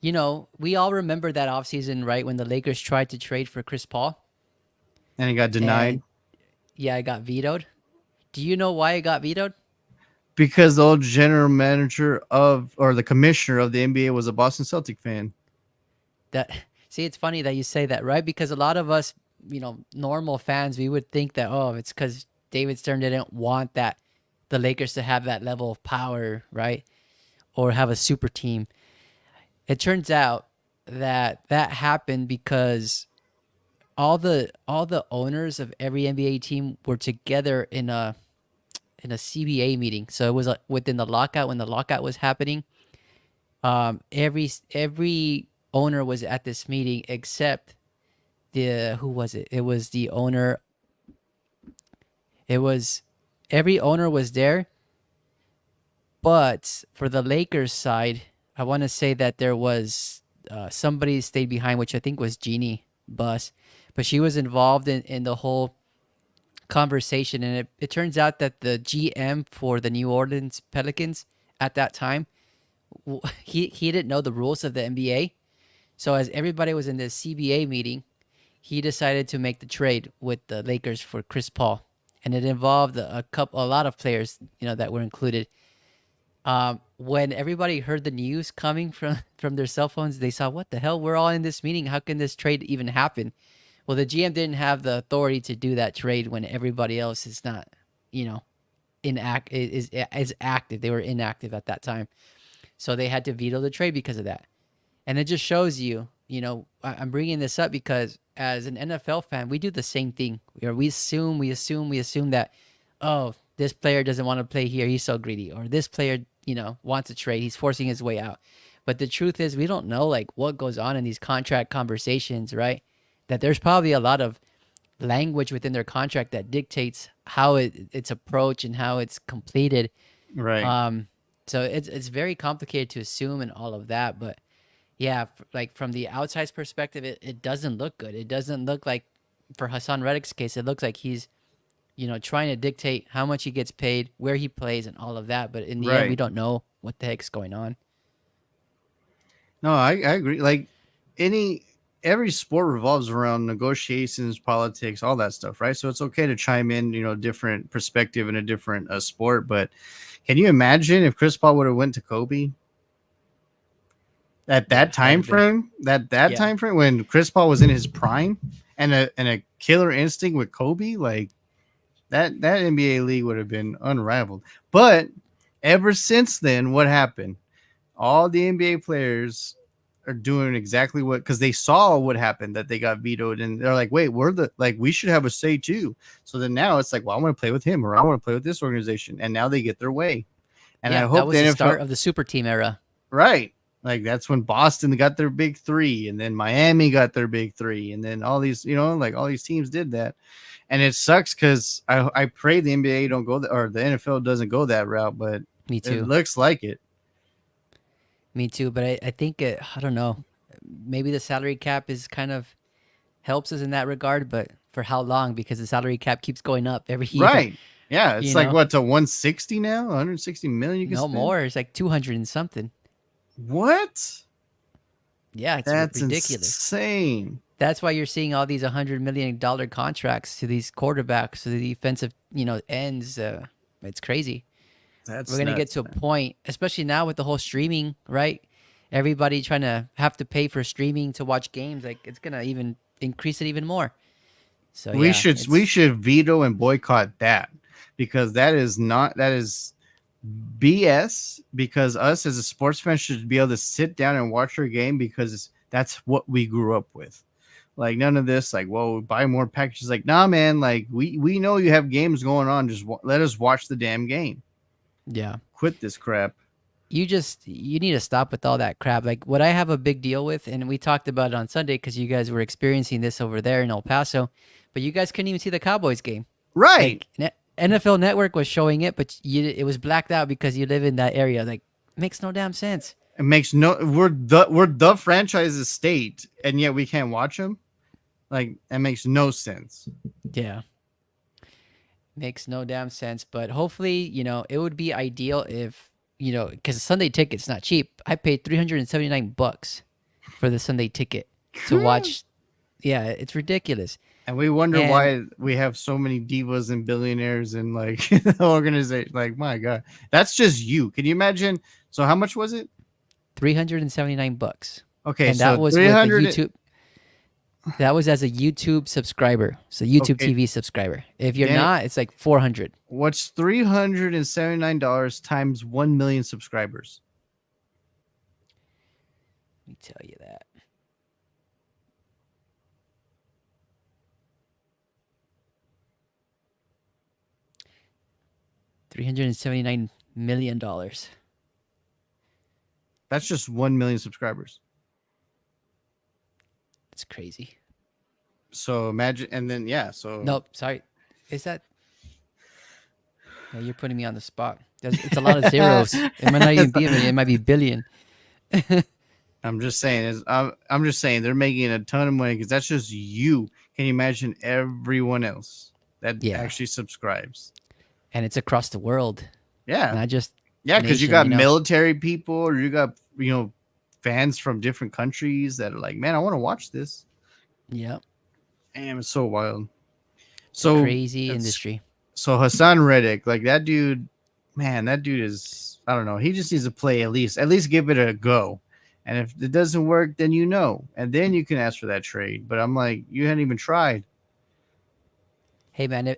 we all remember that offseason, right, when the Lakers tried to trade for Chris Paul, And it got denied and yeah, it got vetoed. Do you know why it got vetoed? because the old general manager of or the commissioner of the NBA was a Boston Celtic fan. That See, it's funny that you say that, right? Because a lot of us, normal fans, we would think that, oh, it's because David Stern didn't want that the Lakers to have that level of power, right, or have a super team. It turns out that that happened because all the owners of every NBA team were together in a CBA meeting. So it was within the lockout when the lockout was happening. Every owner was at this meeting except the who was it? It was the owner. It was every owner was there But for the Lakers side, I want to say that there was somebody stayed behind, which I think was Jeannie Buss, but she was involved in the whole conversation. And it turns out that the GM for the New Orleans Pelicans at that time, he didn't know the rules of the NBA. So as everybody was in this CBA meeting, he decided to make the trade with the Lakers for Chris Paul, and it involved a lot of players, that were included. When everybody heard the news coming from their cell phones, they saw, what the hell? We're all in this meeting. How can this trade even happen? Well, the GM didn't have the authority to do that trade when everybody else is not, you know, is active. They were inactive at that time, so they had to veto the trade because of that. And it just shows you, I'm bringing this up because as an NFL fan, we do the same thing. We assume that, oh, this player doesn't want to play here. He's so greedy. Or this player, wants a trade. He's forcing his way out. But the truth is, we don't know like what goes on in these contract conversations, right? That there's probably a lot of language within their contract that dictates how it's approached and how it's completed. Right. Um, so it's very complicated to assume and all of that, but yeah, like from the outside perspective, it doesn't look good. It doesn't look like, for Hassan Reddick's case, it looks like he's, trying to dictate how much he gets paid, where he plays, and all of that. But in the end, we Right. don't know what the heck's going on. No, I agree. Like any every sport revolves around negotiations, politics, all that stuff, right? So it's okay to chime in, different perspective in a different sport. But can you imagine if Chris Paul would have went to Kobe at Yeah, that that would time have been, frame? That yeah, time frame when Chris Paul was in his prime and a killer instinct with Kobe, like that NBA league would have been unrivaled. But ever since then, what happened? All the NBA players are doing exactly what, because they saw what happened, that they got vetoed, and they're like, wait, we should have a say too. So then now it's like, well, I want to play with him, or I want to play with this organization, and now they get their way. And I yeah. That hope the was the NFL, start of the super team era. right? Like that's when Boston got their big three, and then Miami got their big three, and then all these, like all these teams did that. And it sucks because I pray the NBA don't go or the NFL doesn't go that route, but Me it too. looks like it. Me too. But I think I don't know. Maybe the salary cap is kind of helps us in that regard, but for how long? Because the salary cap keeps going up every year. Right. Yeah, it's You like know, what, to 160 now? 160 million you can no spend? more. It's like 200 and something. What? Yeah, it's That's ridiculous. insane. That's why you're seeing all these $100 million contracts to these quarterbacks, to the defensive, ends. It's crazy. We're That's gonna get nuts, to a man. point, especially now with the whole streaming, right? Everybody trying to have to pay for streaming to watch games. Like it's gonna even increase it even more. So We yeah, should we it's should veto and boycott that, because that is BS, because us as a sports fan should be able to sit down and watch our game because that's what we grew up with. Like none of this, like, whoa, buy more packages. Like, nah, man. Like we know you have games going on. Just let us watch the damn game. yeah. Quit this crap. You need to stop with all that crap. Like what I have a big deal with, and we talked about it on Sunday because you guys were experiencing this over there in El Paso, but you guys couldn't even see the Cowboys game. Right. Like NFL Network was showing it, but it was blacked out because you live in that area. Like makes no damn sense. It makes no. We're the franchise state, and yet we can't watch them. Like that makes no sense. Yeah, makes no damn sense. But hopefully, it would be ideal if because Sunday ticket's not cheap. I paid $379 for the Sunday ticket to watch. Yeah, it's ridiculous. And we wonder And why we have so many divas and billionaires and like the organization. Like, my God, that's just you. Can you imagine? So, how much was it? $379. Okay, And that so was with a 300. YouTube. That was as a YouTube subscriber, so YouTube Okay, TV subscriber. If you're Danny, not, it's like 400. what's $379 times 1 million subscribers? Let me tell you that. $379 million. That's just 1 million subscribers. It's crazy. So imagine, and then yeah, so Nope, sorry. Is that Yeah, you're putting me on the spot. It's a lot of zeros. It might not even be a million. It might be billion. I'm just saying. I'm just saying they're making a ton of money because that's just you. Can you imagine everyone else that Yeah, actually subscribes? and it's across the world, Yeah, not just yeah, because you nation. got You know. military people, or you got fans from different countries that are like, man, I want to watch this. Yeah, Damn, it's so wild. it's a So crazy it's industry. so Hassan Reddick, like that dude, man, that dude is I don't know. He just needs to play at least give it a go. And if it doesn't work, then and then you can ask for that trade. But I'm like, you hadn't even tried. Hey man,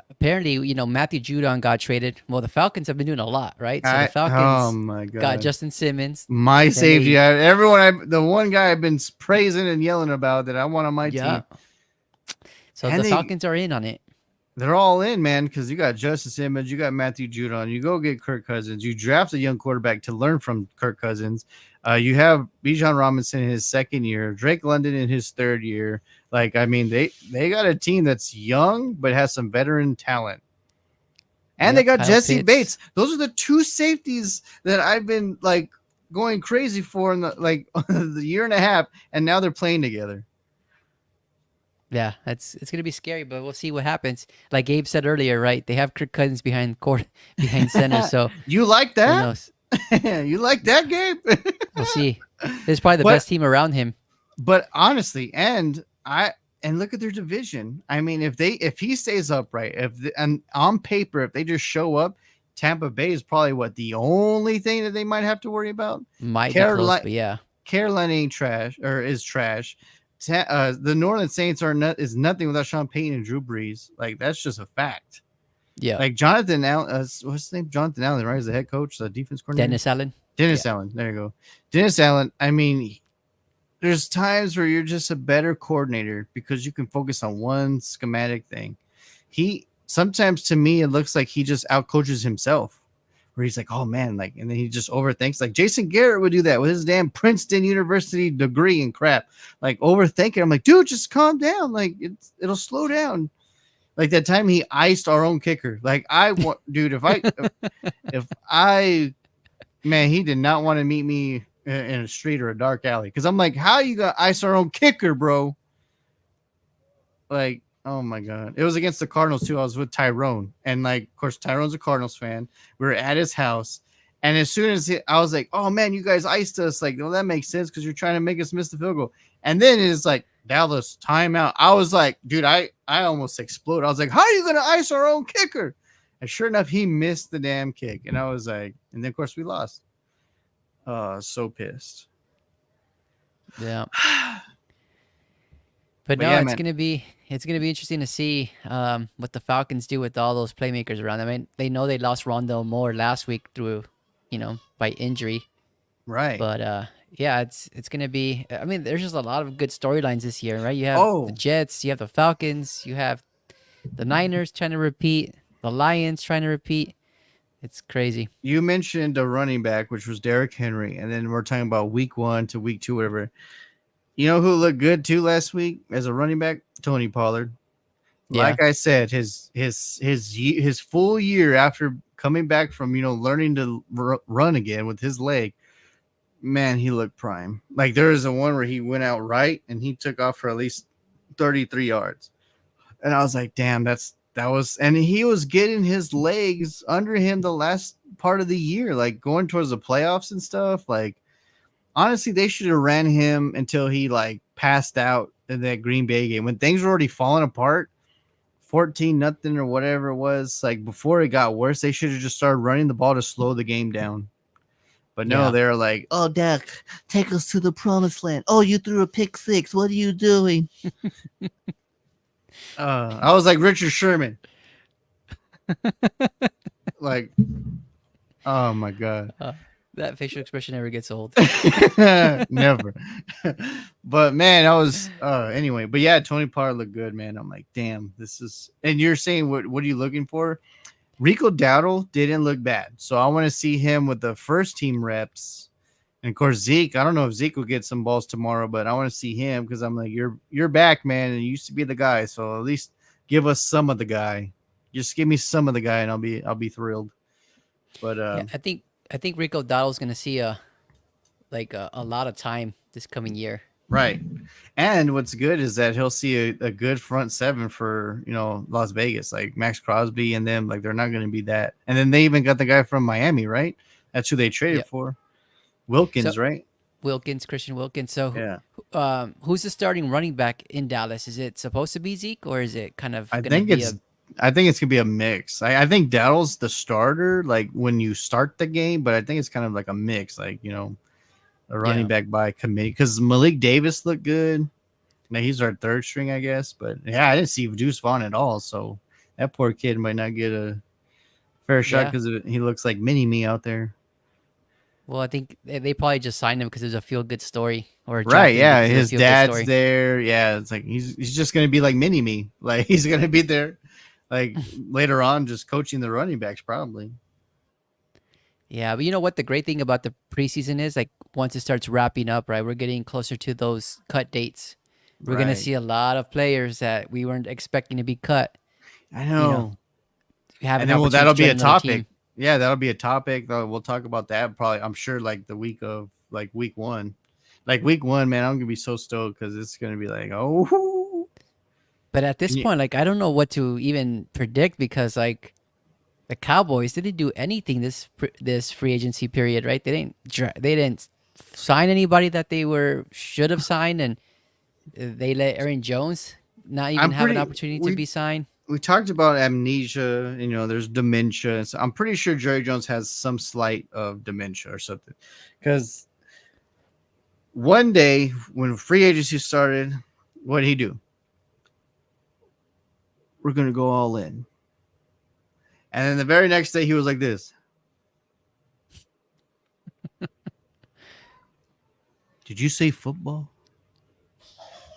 apparently Matthew Judon got traded. Well, the Falcons have been doing a lot, right? So the Oh Falcons my got god, Justin Simmons. my Then safety. they The one guy I've been praising and yelling about that I want on my yeah. team, So and the Falcons are in on it. they're all in, man, because you got Justice Simmons, you got Matthew Judon, you go get Kirk Cousins, you draft a young quarterback to learn from Kirk Cousins. You have Bijan Robinson in his second year, Drake London in his third year. Like, I mean, they got a team that's young but has some veteran talent. And they Yep, got Kyle Jesse Pitts. Bates. Those are the two safeties that I've been like going crazy for in the year and a half, and now they're playing together. Yeah, it's gonna be scary, but we'll see what happens. Like Gabe said earlier, right? They have Kirk Cousins behind court, behind center. So You like who that? knows? You like that, Gabe? We'll see. This is probably the but best team around him. but honestly, and look at their division. I mean, if he stays upright, and on paper, if they just show up, Tampa Bay is probably what the only thing that they might have to worry about. Might be close, Carolina, but yeah, Carolina ain't trash or is trash. The New Orleans Saints is nothing without Sean Payton and Drew Brees. Like that's just a fact. yeah. Like Jonathan Allen, what's his name? Jonathan Allen, right? Is the head coach, the defense coordinator. Dennis Allen. Yeah, Dennis Allen. There you go. Dennis Allen. I mean, there's times where you're just a better coordinator because you can focus on one schematic thing. He sometimes to me it looks like he just outcoaches himself. Where he's like, oh man, like, and then he just overthinks. Like Jason Garrett would do that with his damn Princeton University degree and crap. Like overthinking. I'm like, dude, just calm down. Like it'll slow down. Like that time he iced our own kicker. Like I want, dude, if I man, he did not want to meet me in a street or a dark alley because I'm like, how you got ice our own kicker, bro? Like, oh my god, it was against the Cardinals too. I was with Tyrone, and like, of course, Tyrone's a Cardinals fan. We were at his house, and as soon as I was like, oh man, you guys iced us. Like, well, that makes sense because you're trying to make us miss the field goal. And then it's like Dallas timeout. I was like, dude, I almost exploded. I was like, how are you gonna ice our own kicker? And sure enough, he missed the damn kick, and I was like, and then of course we lost. So pissed. yeah. But But no, yeah, it's man. gonna be interesting to see what the Falcons do with all those playmakers around. I mean, they know they lost Rondell Moore last week through, by injury. Right. But yeah, it's gonna be. I mean, there's just a lot of good storylines this year, right? You have the Oh, Jets, you have the Falcons, you have the Niners trying to repeat, the Lions trying to repeat. It's crazy. you mentioned a running back, which was Derrick Henry, and then we're talking about week 1 to week 2, whatever. You know who looked good too last week as a running back? Tony Pollard. Yeah, Like I said, his full year after coming back from learning to run again with his leg, man, he looked prime. Like there was a one where he went out right and he took off for at least 33 yards, and I was like, damn, and he was getting his legs under him the last part of the year, like going towards the playoffs and stuff. Like honestly, they should have ran him until he like passed out in that Green Bay game when things were already falling apart, 14 nothing or whatever it was. Like before it got worse, they should have just started running the ball to slow the game down. But no, yeah. they're like, "Oh, Dak, take us to the promised land. Oh, you threw a pick six. What are you doing?" I was like Richard Sherman. Like, oh my god. Uh, that facial expression never gets old. Never. But man, I was anyway. But yeah, Tony Pollard looked good, man. I'm like, damn, this is. And you're saying what are you looking for? Rico Dowdle didn't look bad, so I want to see him with the first team reps. And of course, Zeke. I don't know if Zeke will get some balls tomorrow, but I want to see him because I'm like, you're back, man, and you used to be the guy, so at least give us some of the guy. Just give me some of the guy, and I'll be thrilled. But Yeah, I think Rico Dowdle's gonna see a lot of time this coming year. right. And what's good is that he'll see a good front seven for Las Vegas, like Max Crosby and them. Like they're not going to be that. And then they even got the guy from Miami, right? That's who they traded Yep. for, So Wilkins, right? Wilkins, Christian Wilkins. So, Yeah, who's the starting running back in Dallas? Is it supposed to be Zeke, or is it kind of I gonna think be it's a I think it's gonna be a mix. I think Dowdle's the starter, like when you start the game, but I think it's kind of like a mix, like a running yeah? back by committee. Because Malik Davis looked good. Now he's our third string, I guess. But yeah, I didn't see Deuce Vaughn at all. So that poor kid might not get a fair shot Yeah. because he looks like mini me out there. Well, I think they probably just signed him because there's a feel good story, or Right? drafted him Yeah, because there's a his feel good dad's story. there. Yeah, it's like he's just gonna be like mini me. Like he's gonna be there, like later on, just coaching the running backs probably. Yeah, but you know what? The great thing about the preseason is, like, once it starts wrapping up, right? We're getting closer to those cut dates. We're gonna Right. see a lot of players that we weren't expecting to be cut. I You know, know. have And an then well, opportunity that'll to be join a another team. topic. Yeah, that'll be a topic. We'll talk about that probably. I'm sure like the week of like week one, man. I'm gonna be so stoked because it's gonna be like, oh, But at this and point, like, I don't know what to even predict because, like, the Cowboys didn't do anything this free agency period, right? They didn't sign anybody that they were should have signed, and they let Aaron Jones not even I'm have an pretty. opportunity to be signed. We talked about amnesia. There's dementia. So I'm pretty sure Jerry Jones has some slight of dementia or something. Because one day when free agency started, what did he do? We're gonna go all in. And then the very next day he was like this. Did you say football?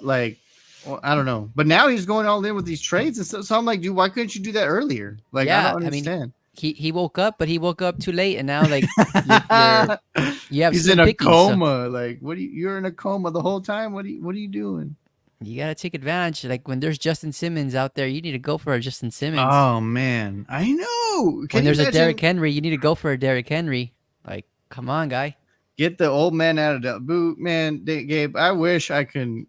Like, well, I don't know. But now he's going all in with these trades and stuff. So I'm like, dude, why couldn't you do that earlier? Like, I don't Yeah, I mean, understand. he woke up, but he woke up too late, and now like you're you have He's in slim a pickings, so coma. Like, you're in a coma the whole time? What are you doing? you gotta take advantage. Like when there's Justin Simmons out there, you need to go for a Justin Simmons. Oh man. I know. When Can you there's a Derrick imagine? Henry, you need to go for a Derrick Henry. Like, come on, guy. Get the old man out of the boot, man. Gabe, I wish I could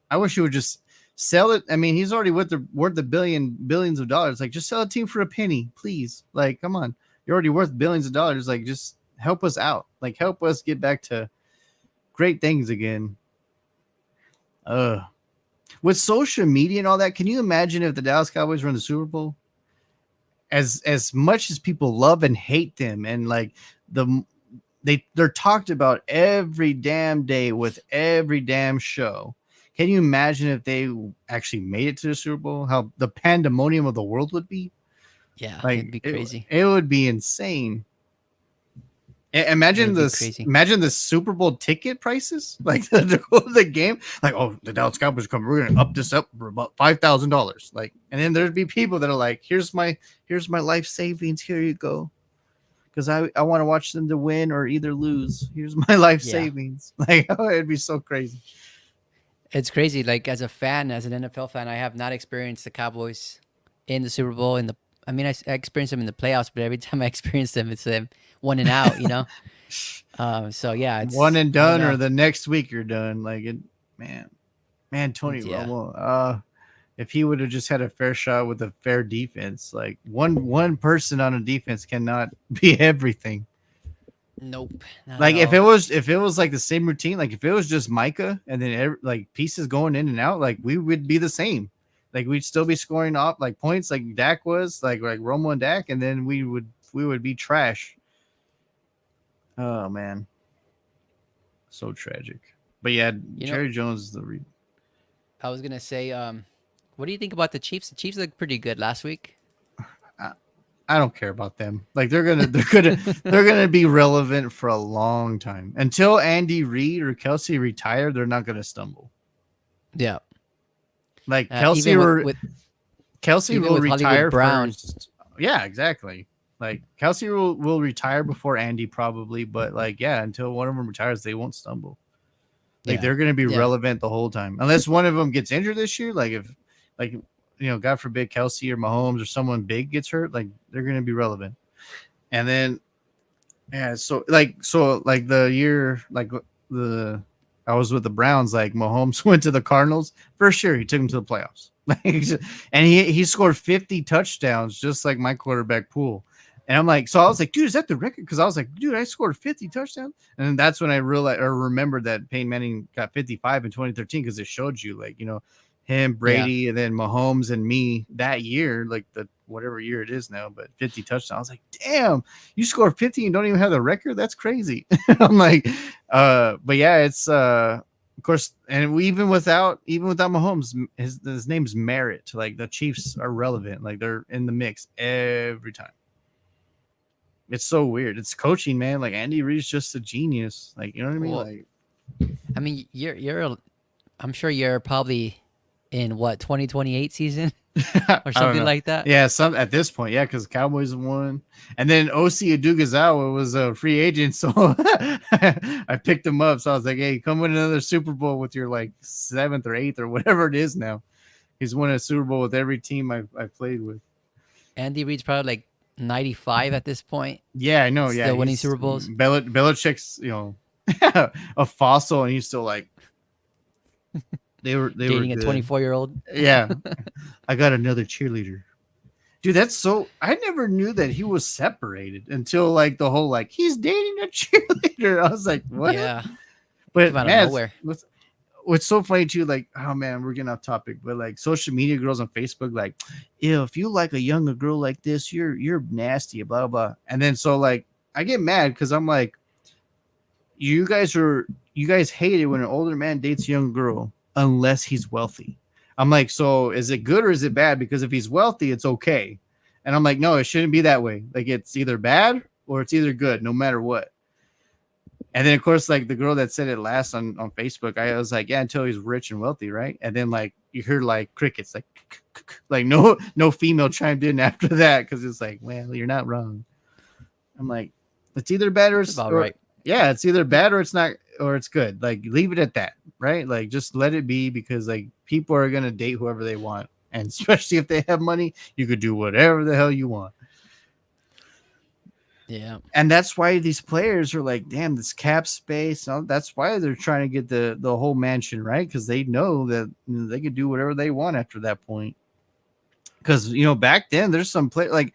I wish you would just sell it. I mean, he's already worth the billions of dollars. Like, just sell a team for a penny, please. Like, come on. You're already worth billions of dollars. Like, just help us out. Like, help us get back to great things again. With social media and all that, can you imagine if the Dallas Cowboys were in the Super Bowl? As much as people love and hate them, and like the they're talked about every damn day with every damn show. Can you imagine if they actually made it to the Super Bowl? How the pandemonium of the world would be? Yeah, it'd Like be crazy. it would be insane. It Imagine would be this. crazy. Imagine the Super Bowl ticket prices, like to go to the game. Like, oh, the Dallas Cowboys come. We're gonna up this up for about $5,000. Like, and then there'd be people that are like, here's my life savings. Here you go, because I want to watch them to win or either lose. Here's my life Yeah, savings. Like, oh, it'd be so crazy. it's crazy. Like as a fan, as an NFL fan, I have not experienced the Cowboys in the Super Bowl. I mean, I experienced them in the playoffs, but every time I experience them, it's them one and out. So yeah, One it's and I don't done, or know. the next week you're done. Like it, man, Tony Yeah, Romo. If he would have just had a fair shot with a fair defense, like one person on a defense cannot be everything. nope, not at Like all. if it was like the same routine, like if it was just Micah and then like pieces going in and out, like we would be the same. Like we'd still be scoring off like points like Dak was, like Romo and Dak, and then we would be trash. Oh man, so tragic. But yeah, You know, Jerry Jones is I was gonna say, what do you think about the Chiefs? The Chiefs looked pretty good last week. I, I don't care about them. Like they're gonna be relevant for a long time until Andy Reid or Kelsey retire. They're not gonna stumble. Yeah, Like even with Kelsey even will with Hollywood retire Brown. first. Yeah, exactly. Like Kelsey will retire before Andy probably, but like yeah, until one of them retires, they won't stumble. Like Yeah, they're going to be yeah, relevant the whole time, unless one of them gets injured this year. Like God forbid Kelsey or Mahomes or someone big gets hurt, like they're gonna be relevant. And then yeah, so like the year like the I was with the Browns, like Mahomes went to the Cardinals. For sure he took him to the playoffs. And he scored 50 touchdowns just like my quarterback pool. And I'm like, so I was like, dude, is that the record? Because I was like, dude, I scored 50 touchdowns. And then that's when I realized or remembered that Peyton Manning got 55 in 2013 because it showed you like, him, Yeah. Brady, and then Mahomes and me that year, like the whatever year it is now, but 50 touchdowns. I was like, damn, you scored 50 and don't even have the record? That's crazy. I'm like, but yeah, it's of course, and we, even without Mahomes, his name's Merritt. Like the Chiefs are relevant. Like they're in the mix every time. It's so weird. It's coaching, man. Like Andy Reid's just a genius. Like you know what I mean? Well, Like I mean, I'm sure you're probably in what 2028 season or I don't something know. like that. Yeah, some at this point, yeah, because Cowboys won, and then OC Adugazawa was a free agent, so I picked him up. So I was like, "Hey, come win another Super Bowl with your like seventh or eighth or whatever it is now." He's won a Super Bowl with every team I've played with. Andy Reid's probably like 95 at this point, Yeah, I know. Yeah, still winning he's Super Bowls, Belichick's, a fossil, and he's still like they were dating a good. 24-year-old. Yeah, I got another cheerleader. Dude, that's so. I never knew that he was separated until like the whole like he's dating a cheerleader. I was like, what? Yeah, came But out of man, nowhere. what's so funny too, like, oh man, we're getting off topic, but like social media girls on Facebook, like, if you like a younger girl like this, you're nasty, blah blah. And then so like I get mad because I'm like, you guys hate it when an older man dates a young girl unless he's wealthy. I'm like, so is it good or is it bad? Because if he's wealthy, it's okay. And I'm like, no, it shouldn't be that way. Like it's either bad or it's either good, no matter what. And then of course, like the girl that said it last on Facebook, I was like, yeah, until he's rich and wealthy, right? And then like you hear like crickets, like no female chimed in after that because it's like, well, you're not wrong. I'm like, it's either bad It's about or right. yeah, it's either bad or it's not or it's good. Like leave it at that, right? Like just let it be because like people are gonna date whoever they want, and especially if they have money, you could do whatever the hell you want. Yeah, And that's why these players are like, damn, this cap space. That's why they're trying to get the whole mansion, right? Because they know that they could do whatever they want after that point. Because back then there's some play like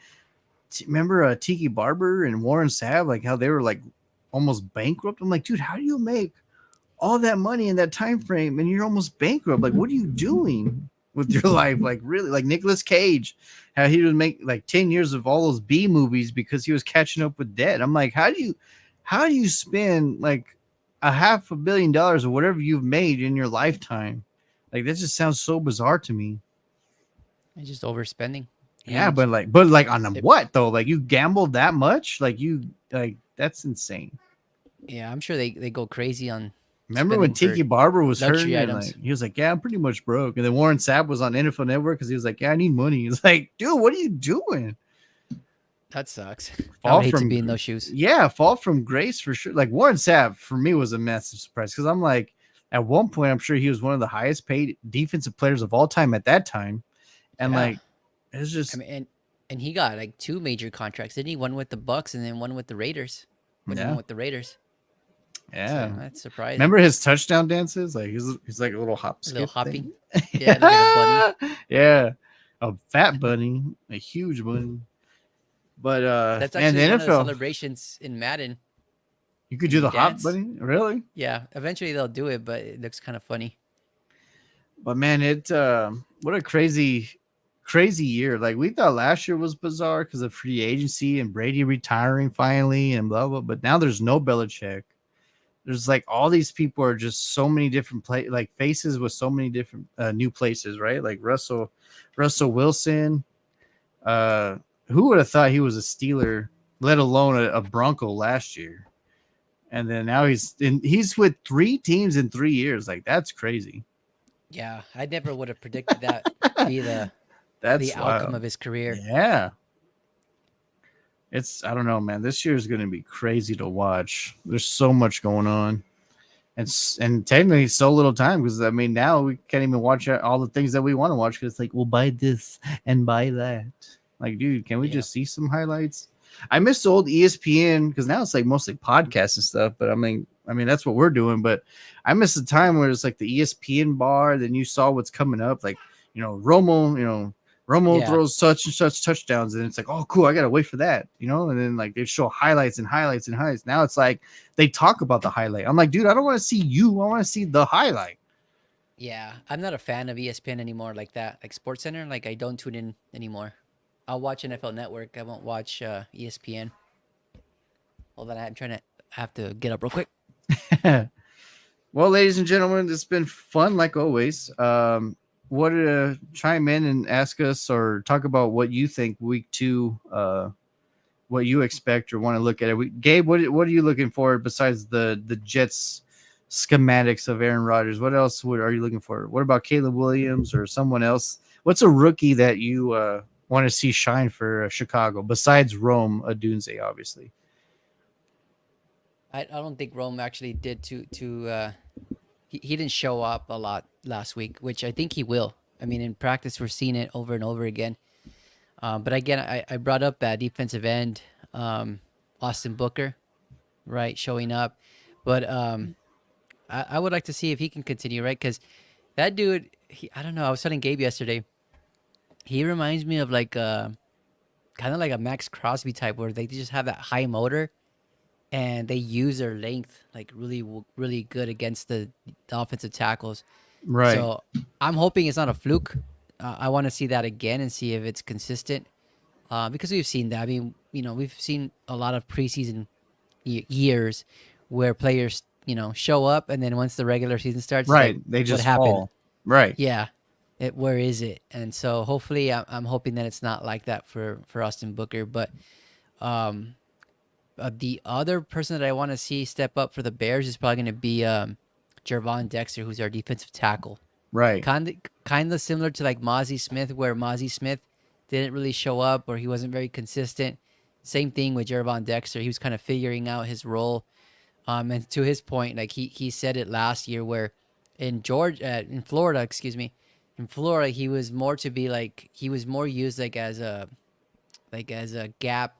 remember Tiki Barber and Warren Sapp, like how they were like almost bankrupt. I'm like, dude, how do you make all that money in that time frame and you're almost bankrupt? Like, what are you doing with your life? Like, really? Like Nicolas Cage, how he would make like 10 years of all those B movies because he was catching up with debt. I'm like, how do you spend like $500 million or whatever you've made in your lifetime? Like that just sounds so bizarre to me. it's just overspending. Yeah, And but like on a it, what though? Like you gambled that much? Like that's insane. yeah, I'm sure they go crazy on Remember when spending for Tiki Barber was hurting luxury and items. like he was like, "Yeah, I'm pretty much broke." And then Warren Sapp was on NFL Network because he was like, "Yeah, I need money." He's like, "Dude, what are you doing? That sucks. I Fall would hate to from be in those shoes. yeah, fall from grace for sure." Like Warren Sapp for me was a massive surprise because I'm like, at one point, I'm sure he was one of the highest paid defensive players of all time at that time, and Yeah, like it's I just mean, and he got like two major contracts, didn't he? One with the Bucks and then one with the Raiders. When he went yeah, with the Raiders, so yeah. that's surprising. Remember his touchdown dances? Like he's like a little hop A little skip hopping. thing. Yeah, it looked like a bunny. yeah, yeah, a fat bunny, a huge bunny. But That's man, the actually one of the NFL, celebrations in Madden you could when do you the hop dance. bunny, really? Yeah, eventually they'll do it, but it looks kind of funny. But man, what a crazy year. Like we thought last year was bizarre because of free agency and Brady retiring finally and blah blah. But now there's no Belichick. There's like all these people are just so many different like faces with so many different new places, right? Like Russell Wilson. Uh, who would have thought he was a Steeler, let alone a Bronco last year? And then now he's with three teams in 3 years. Like that's crazy. Yeah, I never would have predicted that be the That's outcome wild. of his career. Yeah. I don't know, man. This year is going to be crazy to watch. There's so much going on. and technically so little time because I mean now we can't even watch all the things that we want to watch because it's like we'll buy this and buy that. Like, dude, can we Yeah. just see some highlights? I miss the old ESPN because now it's like mostly podcasts and stuff. But I mean that's what we're doing. But I miss the time where it's like the ESPN bar. Then you saw what's coming up, like Romo Yeah. throws such and such touchdowns, and it's like, oh, cool, I gotta wait for that, and then like they show highlights and highlights and highlights. Now it's like they talk about the highlight. I'm like, dude, I don't want to see you. I want to see the highlight. Yeah. I'm not a fan of ESPN anymore like that. Like Sports Center, like I don't tune in anymore. I'll watch NFL Network. I won't watch ESPN. Hold on, I'm trying to I have to get up real quick. Well, ladies and gentlemen, it's been fun like always. What chime in and ask us or talk about what you think week 2 what you expect or want to look at it. Gabe, what are you looking for besides the Jets schematics of Aaron Rodgers? What else are you looking for? What about Caleb Williams or someone else? What's a rookie that you want to see shine for Chicago besides Rome Odunze, obviously? I don't think Rome actually did he didn't show up a lot last week, which I think he will. I mean, in practice, we're seeing it over and over again. But again, I brought up that defensive end, Austin Booker, right, showing up. But I would like to see if he can continue, right? Because that dude, I don't know. I was telling Gabe yesterday, he reminds me of like kind of like a Max Crosby type, where they just have that high motor and they use their length like really good against the offensive tackles. Right, So I'm hoping it's not a fluke. I want to see that again and see if it's consistent. Because we've seen that. I mean, we've seen a lot of preseason years where players, show up, and then once the regular season starts, it's like, right. They what just happened? fall. Right. Yeah, where is it? And so hopefully, I'm hoping that it's not like that for Austin Booker. But um, the other person that I want to see step up for the Bears is probably going to be Jervon Dexter, who's our defensive tackle. Right. Kind of similar to like Mozzie Smith, where Mozzie Smith didn't really show up or he wasn't very consistent. Same thing with Jervon Dexter. He was kind of figuring out his role. And to his point, like he said it last year, where in Florida, excuse me, in Florida, he was more to be like he was more used like as a gap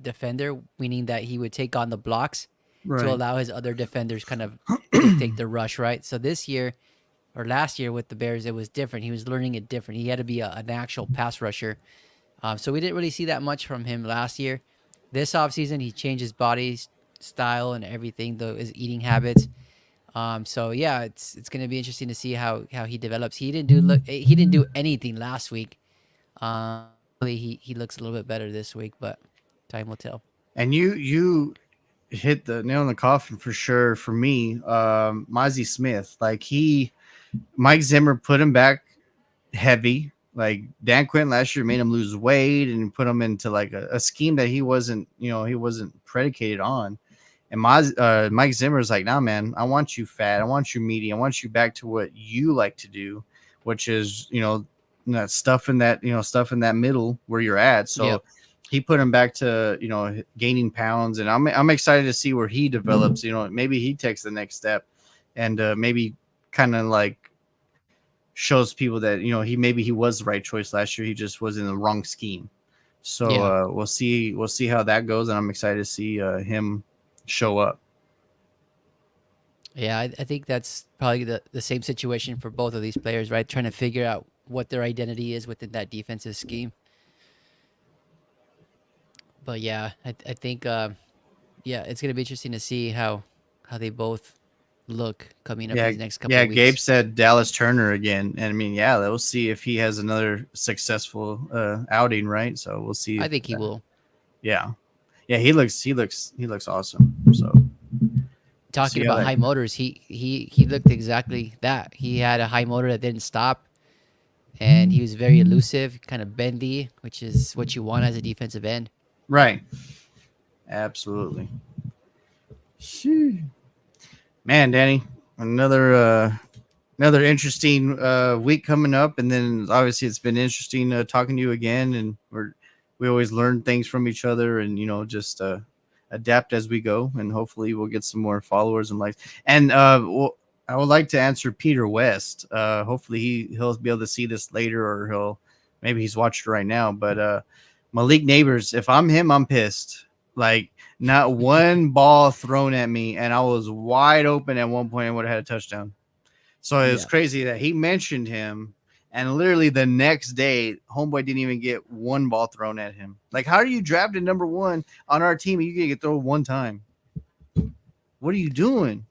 defender, meaning that he would take on the blocks to Right. allow his other defenders kind of dictate the rush, right? So this year or last year with the Bears, it was different. He was learning it different. He had to be an actual pass rusher. So we didn't really see that much from him last year. This offseason, he changed his body style and everything, though his eating habits. So yeah, it's gonna be interesting to see how he develops. He didn't do anything last week. Hopefully he looks a little bit better this week, but time will tell. And you hit the nail in the coffin for sure for me. Mozzie Smith, like Mike Zimmer put him back heavy. Like Dan Quinn last year made him lose weight and put him into like a scheme that he wasn't predicated on. And Mike Zimmer's like, nah, man, I want you fat. I want you meaty. I want you back to what you like to do, which is, that stuff in that middle where you're at. So Yep. he put him back to, gaining pounds. And I'm excited to see where he develops. Maybe he takes the next step and maybe kind of like shows people that, he was the right choice last year. He just was in the wrong scheme. So Yeah. we'll see how that goes. And I'm excited to see him show up. Yeah, I think that's probably the same situation for both of these players, right? Trying to figure out what their identity is within that defensive scheme. But yeah, I think yeah, it's gonna be interesting to see how they both look coming up Yeah, these next couple yeah. of Gabe weeks. said Dallas Turner again, and I mean, yeah, we'll see if he has another successful outing, right? So we'll see. I If think he will. yeah, yeah. He looks awesome. So we'll Talking see how about that. high motors, he looked exactly that. He had a high motor that didn't stop, and he was very elusive, kind of bendy, which is what you want as a defensive end. Right. Absolutely. Phew. Man, Danny, another another interesting week coming up, and then obviously it's been interesting talking to you again, and we always learn things from each other, and just a adapt as we go, and hopefully we'll get some more followers and likes. And well, I would like to answer Peter West. Hopefully he'll be able to see this later, or maybe he's watched it right now. But Malik Neighbors, if I'm him, I'm pissed. Like, not one ball thrown at me, and I was wide open at one point and would have had a touchdown. So it was Yeah. crazy that he mentioned him, and literally the next day, homeboy didn't even get one ball thrown at him. Like, how are you drafted number one on our team and you can get thrown one time? What are you doing?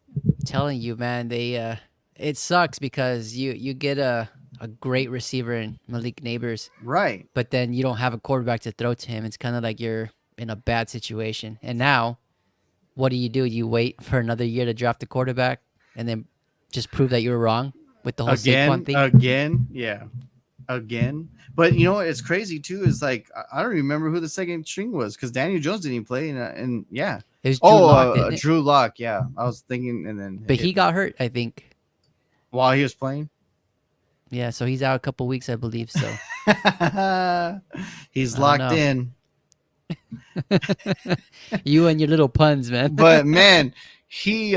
Telling you, man, they it sucks because you get a great receiver in Malik Neighbors, Right. but then you don't have a quarterback to throw to him. It's kind of like you're in a bad situation. And now, what do? You wait for another year to draft the quarterback and then just prove that you were wrong with the whole Saquon thing? Again, yeah, again. But you know what? It's crazy too. Is like I don't remember who the second string was because Daniel Jones didn't even play, and yeah. It was Drew Oh, Lock, didn't it? Drew Lock. Yeah, I was thinking, and then it But he hit me. got hurt, I think. While he was playing. Yeah, so he's out a couple weeks, I believe. So He's I don't locked know. in. You and your little puns, man. But man, he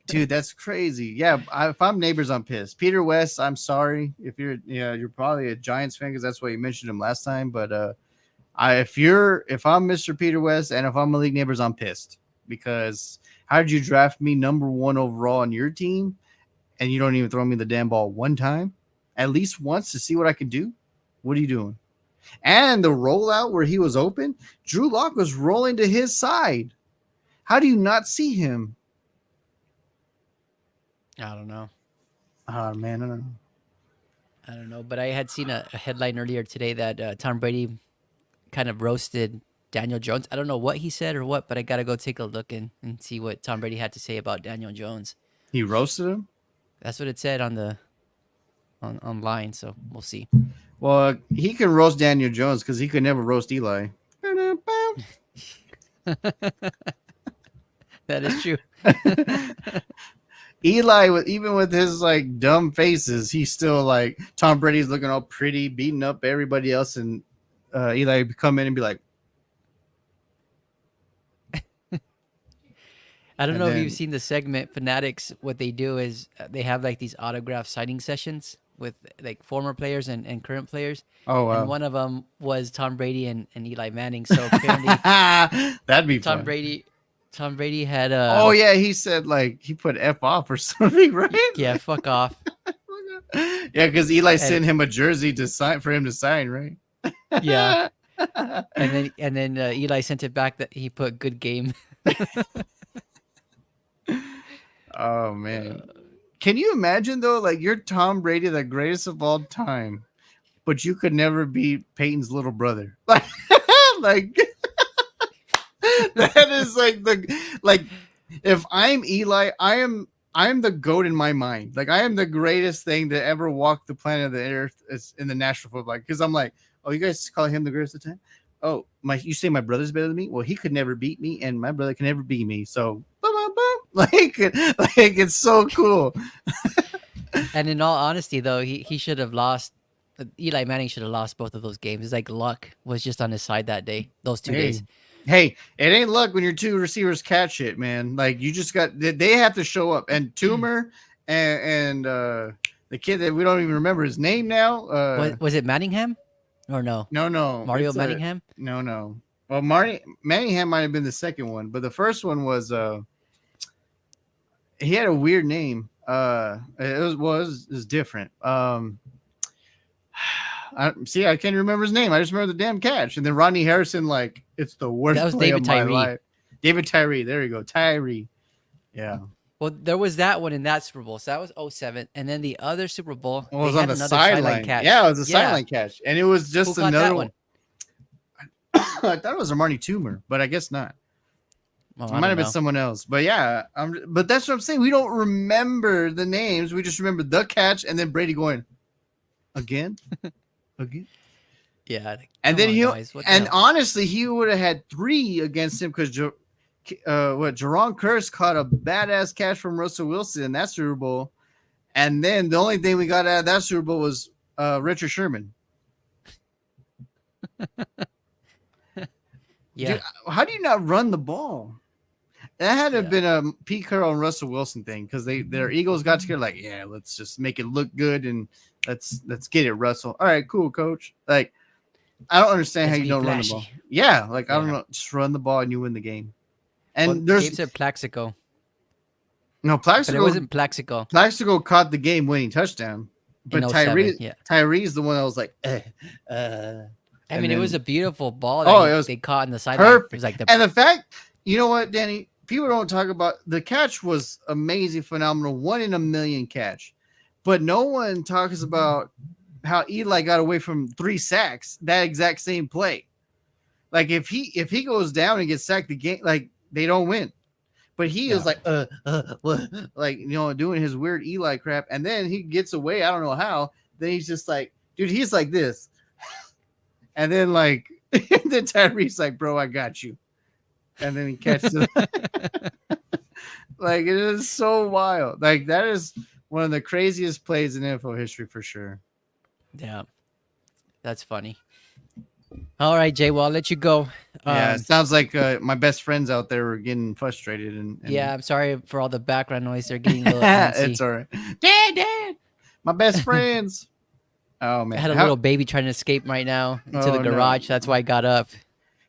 dude, that's crazy. Yeah, if I'm neighbors, I'm pissed. Peter West, I'm sorry if you're probably a Giants fan because that's why you mentioned him last time. But if I'm Mr. Peter West and if I'm Malik Neighbors, I'm pissed because how did you draft me number one overall on your team and you don't even throw me the damn ball one time, at least once to see what I can do? What are you doing? And the rollout where he was open, Drew Lock was rolling to his side. How do you not see him? I don't know. Oh man, I don't know. I don't know. But I had seen a headline earlier today that Tom Brady kind of roasted Daniel Jones. I don't know what he said or what, but I got to go take a look and see what Tom Brady had to say about Daniel Jones. He roasted him. That's what it said online, so we'll see. Well, he can roast Daniel Jones because he could never roast Eli. That is true. Eli, even with his like dumb faces, he's still like Tom Brady's looking all pretty, beating up everybody else, and Eli would come in and be like, I don't and know if then you've seen the segment Fanatics. What they do is they have like these autograph signing sessions with like former players and current players. oh And wow, one of them was Tom Brady and Eli Manning. So apparently, that'd be Tom fun. Brady, Tom Brady had Oh yeah, he said like he put F off or something, right? yeah, fuck off. Yeah, because Eli And sent him a jersey to sign for him to sign, right? yeah, and then Eli sent it back that he put good game. Oh man, can you imagine though? Like you're Tom Brady, the greatest of all time, but you could never beat Peyton's little brother. Like that is like if I'm Eli, I'm the goat in my mind. Like I am the greatest thing to ever walk the planet of the earth in the National Football because I'm like, oh, you guys call him the greatest of the time? Oh, you say my brother's better than me? Well, he could never beat me, and my brother can never beat me. So, boom, boom, boom. Like it's so cool. And in all honesty, though, he should have lost. Eli Manning should have lost both of those games. It's like luck was just on his side that day. Those 2 days. Hey, it ain't luck when your two receivers catch it, man. Like you just got they have to show up. And Toomer and the kid that we don't even remember his name now. Was it Manningham or no? No, Mario it's Manningham? no. Well, Manningham might have been the second one, but the first one was he had a weird name. It was different. I can't remember his name. I just remember the damn catch. And then Rodney Harrison, like, it's the worst That was play David of my Tyree. life. David Tyree. There you go. Tyree. Yeah. Well, there was that one in that Super Bowl. So that was 07. And then the other Super Bowl, Well, it was they on had the another sideline sideline. catch. Yeah, it was a sideline catch. And it was Who just caught another that one? I thought it was Armani Toomer, but I guess not. Oh, It I might don't have been know. someone else. But yeah, but that's what I'm saying. We don't remember the names. We just remember the catch and then Brady going, again? Again? Yeah. And Come then on, guys. What the hell? honestly, he would have had 3 against him because Jerron Curse caught a badass catch from Russell Wilson in that Super Bowl, and then the only thing we got out of that Super Bowl was Richard Sherman. dude. Yeah, How do you not run the ball? That had to have yeah. been a Pete Carroll and Russell Wilson thing because their Eagles got together like, yeah, let's just make it look good and let's get it, Russell. All right, cool, coach. Like, I don't understand how Let's you be don't run the flashy. ball. Yeah, like I don't Yeah. know, just run the ball and you win the game. Well, And Gabe there's said Plaxico, no but it Plaxico. wasn't Plaxico. Plaxico caught the game-winning touchdown, In but '07. Yeah. Tyree's the one that was like, uh, I and mean, it was then a beautiful ball that oh, it was they caught in the sideline. It was perfect. like the And the fact, you know what, Danny, people don't talk about the catch was amazing, phenomenal, 1 in a million catch, but no one talks about how Eli got away from 3 sacks that exact same play. Like if he goes down and gets sacked, the game like they don't win. But he is yeah. like, what? Like, doing his weird Eli crap. And then he gets away. I don't know how. Then he's just like, dude, he's like this. And then, like, and then Tyreek's like, bro, I got you. And then he catches it. Like, it is so wild. Like, that is one of the craziest plays in NFL history for sure. Yeah, that's funny. All right, Jay. Well, I'll let you go. Yeah, it Um, sounds like my best friends out there were getting frustrated. yeah, And I'm sorry for all the background noise. They're getting a little it's antsy. all right. Dad, my best friends. Oh, I man. had a little baby trying to escape right now into the Oh, no. garage. That's why I got up.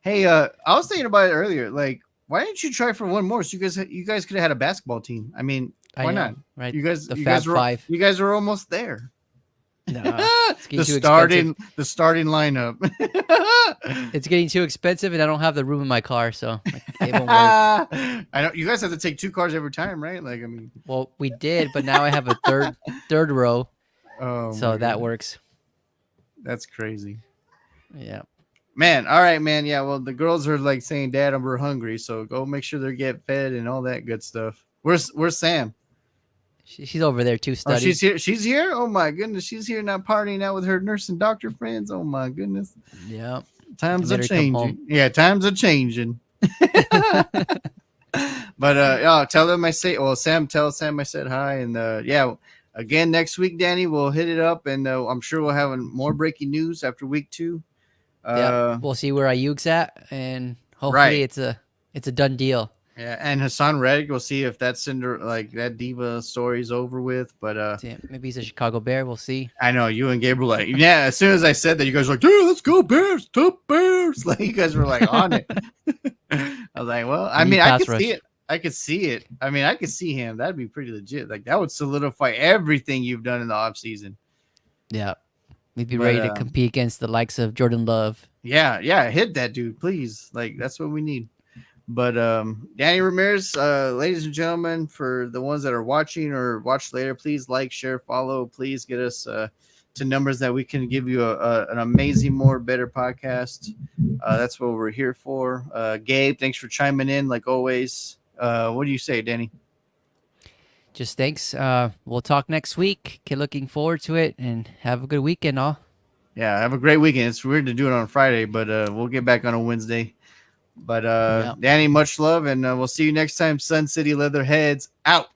Hey, I was thinking about it earlier. Like, why didn't you try for one more? So you guys could have had a basketball team. I mean, I why know, not? right? You guys, The you Fab guys were Five. you guys are almost there. Nah, it's getting the too expensive. starting lineup. It's getting too expensive, and I don't have the room in my car, so it won't work. I know you guys have to take 2 cars every time, right? Like, I mean, Well, we did, but now I have a third row, oh so my that God, works. that's crazy, Yeah. man. All right, man. Yeah, well, the girls are like saying, "Dad, we're hungry," so go make sure they get fed and all that good stuff. Where's Sam? She's over there too, Oh, studying. she's here. She's here. Oh my goodness, she's here now partying out with her nurse and doctor friends. Oh my goodness, Yeah. I times are made her come home. changing. Yeah, times are changing. But yeah, tell them I say. Well, tell Sam I said hi, and yeah, again next week, Danny, we'll hit it up, and I'm sure we'll have more breaking news after week 2. Yeah. Uh, We'll see where Ayuk's at, and hopefully right. it's a done deal. Yeah, and Hassan Reddick, we'll see if that that diva story's over with. But See, maybe he's a Chicago Bear. We'll see. I know you and Gabriel like, yeah. As soon as I said that, you guys were like, dude, let's go Bears, top Bears. Like you guys were like on it. I was like, well, I We mean, need I pass could rush. see it. I could see it. I mean, I could see him. That'd be pretty legit. Like that would solidify everything you've done in the offseason. Yeah. We'd be But ready to compete against the likes of Jordan Love. yeah, hit that dude, please. Like that's what we need. But Danny Ramirez, ladies and gentlemen, for the ones that are watching or watch later, please like, share, follow. Please get us to numbers that we can give you an amazing, more better podcast. That's what we're here for. Gabe, thanks for chiming in like always. What do you say, Danny? Just thanks. We'll talk next week. Looking forward to it, and have a good weekend, all. Yeah, have a great weekend. It's weird to do it on Friday, but we'll get back on a Wednesday. But Yeah. Danny, much love, and we'll see you next time. Sun City Leatherheads out.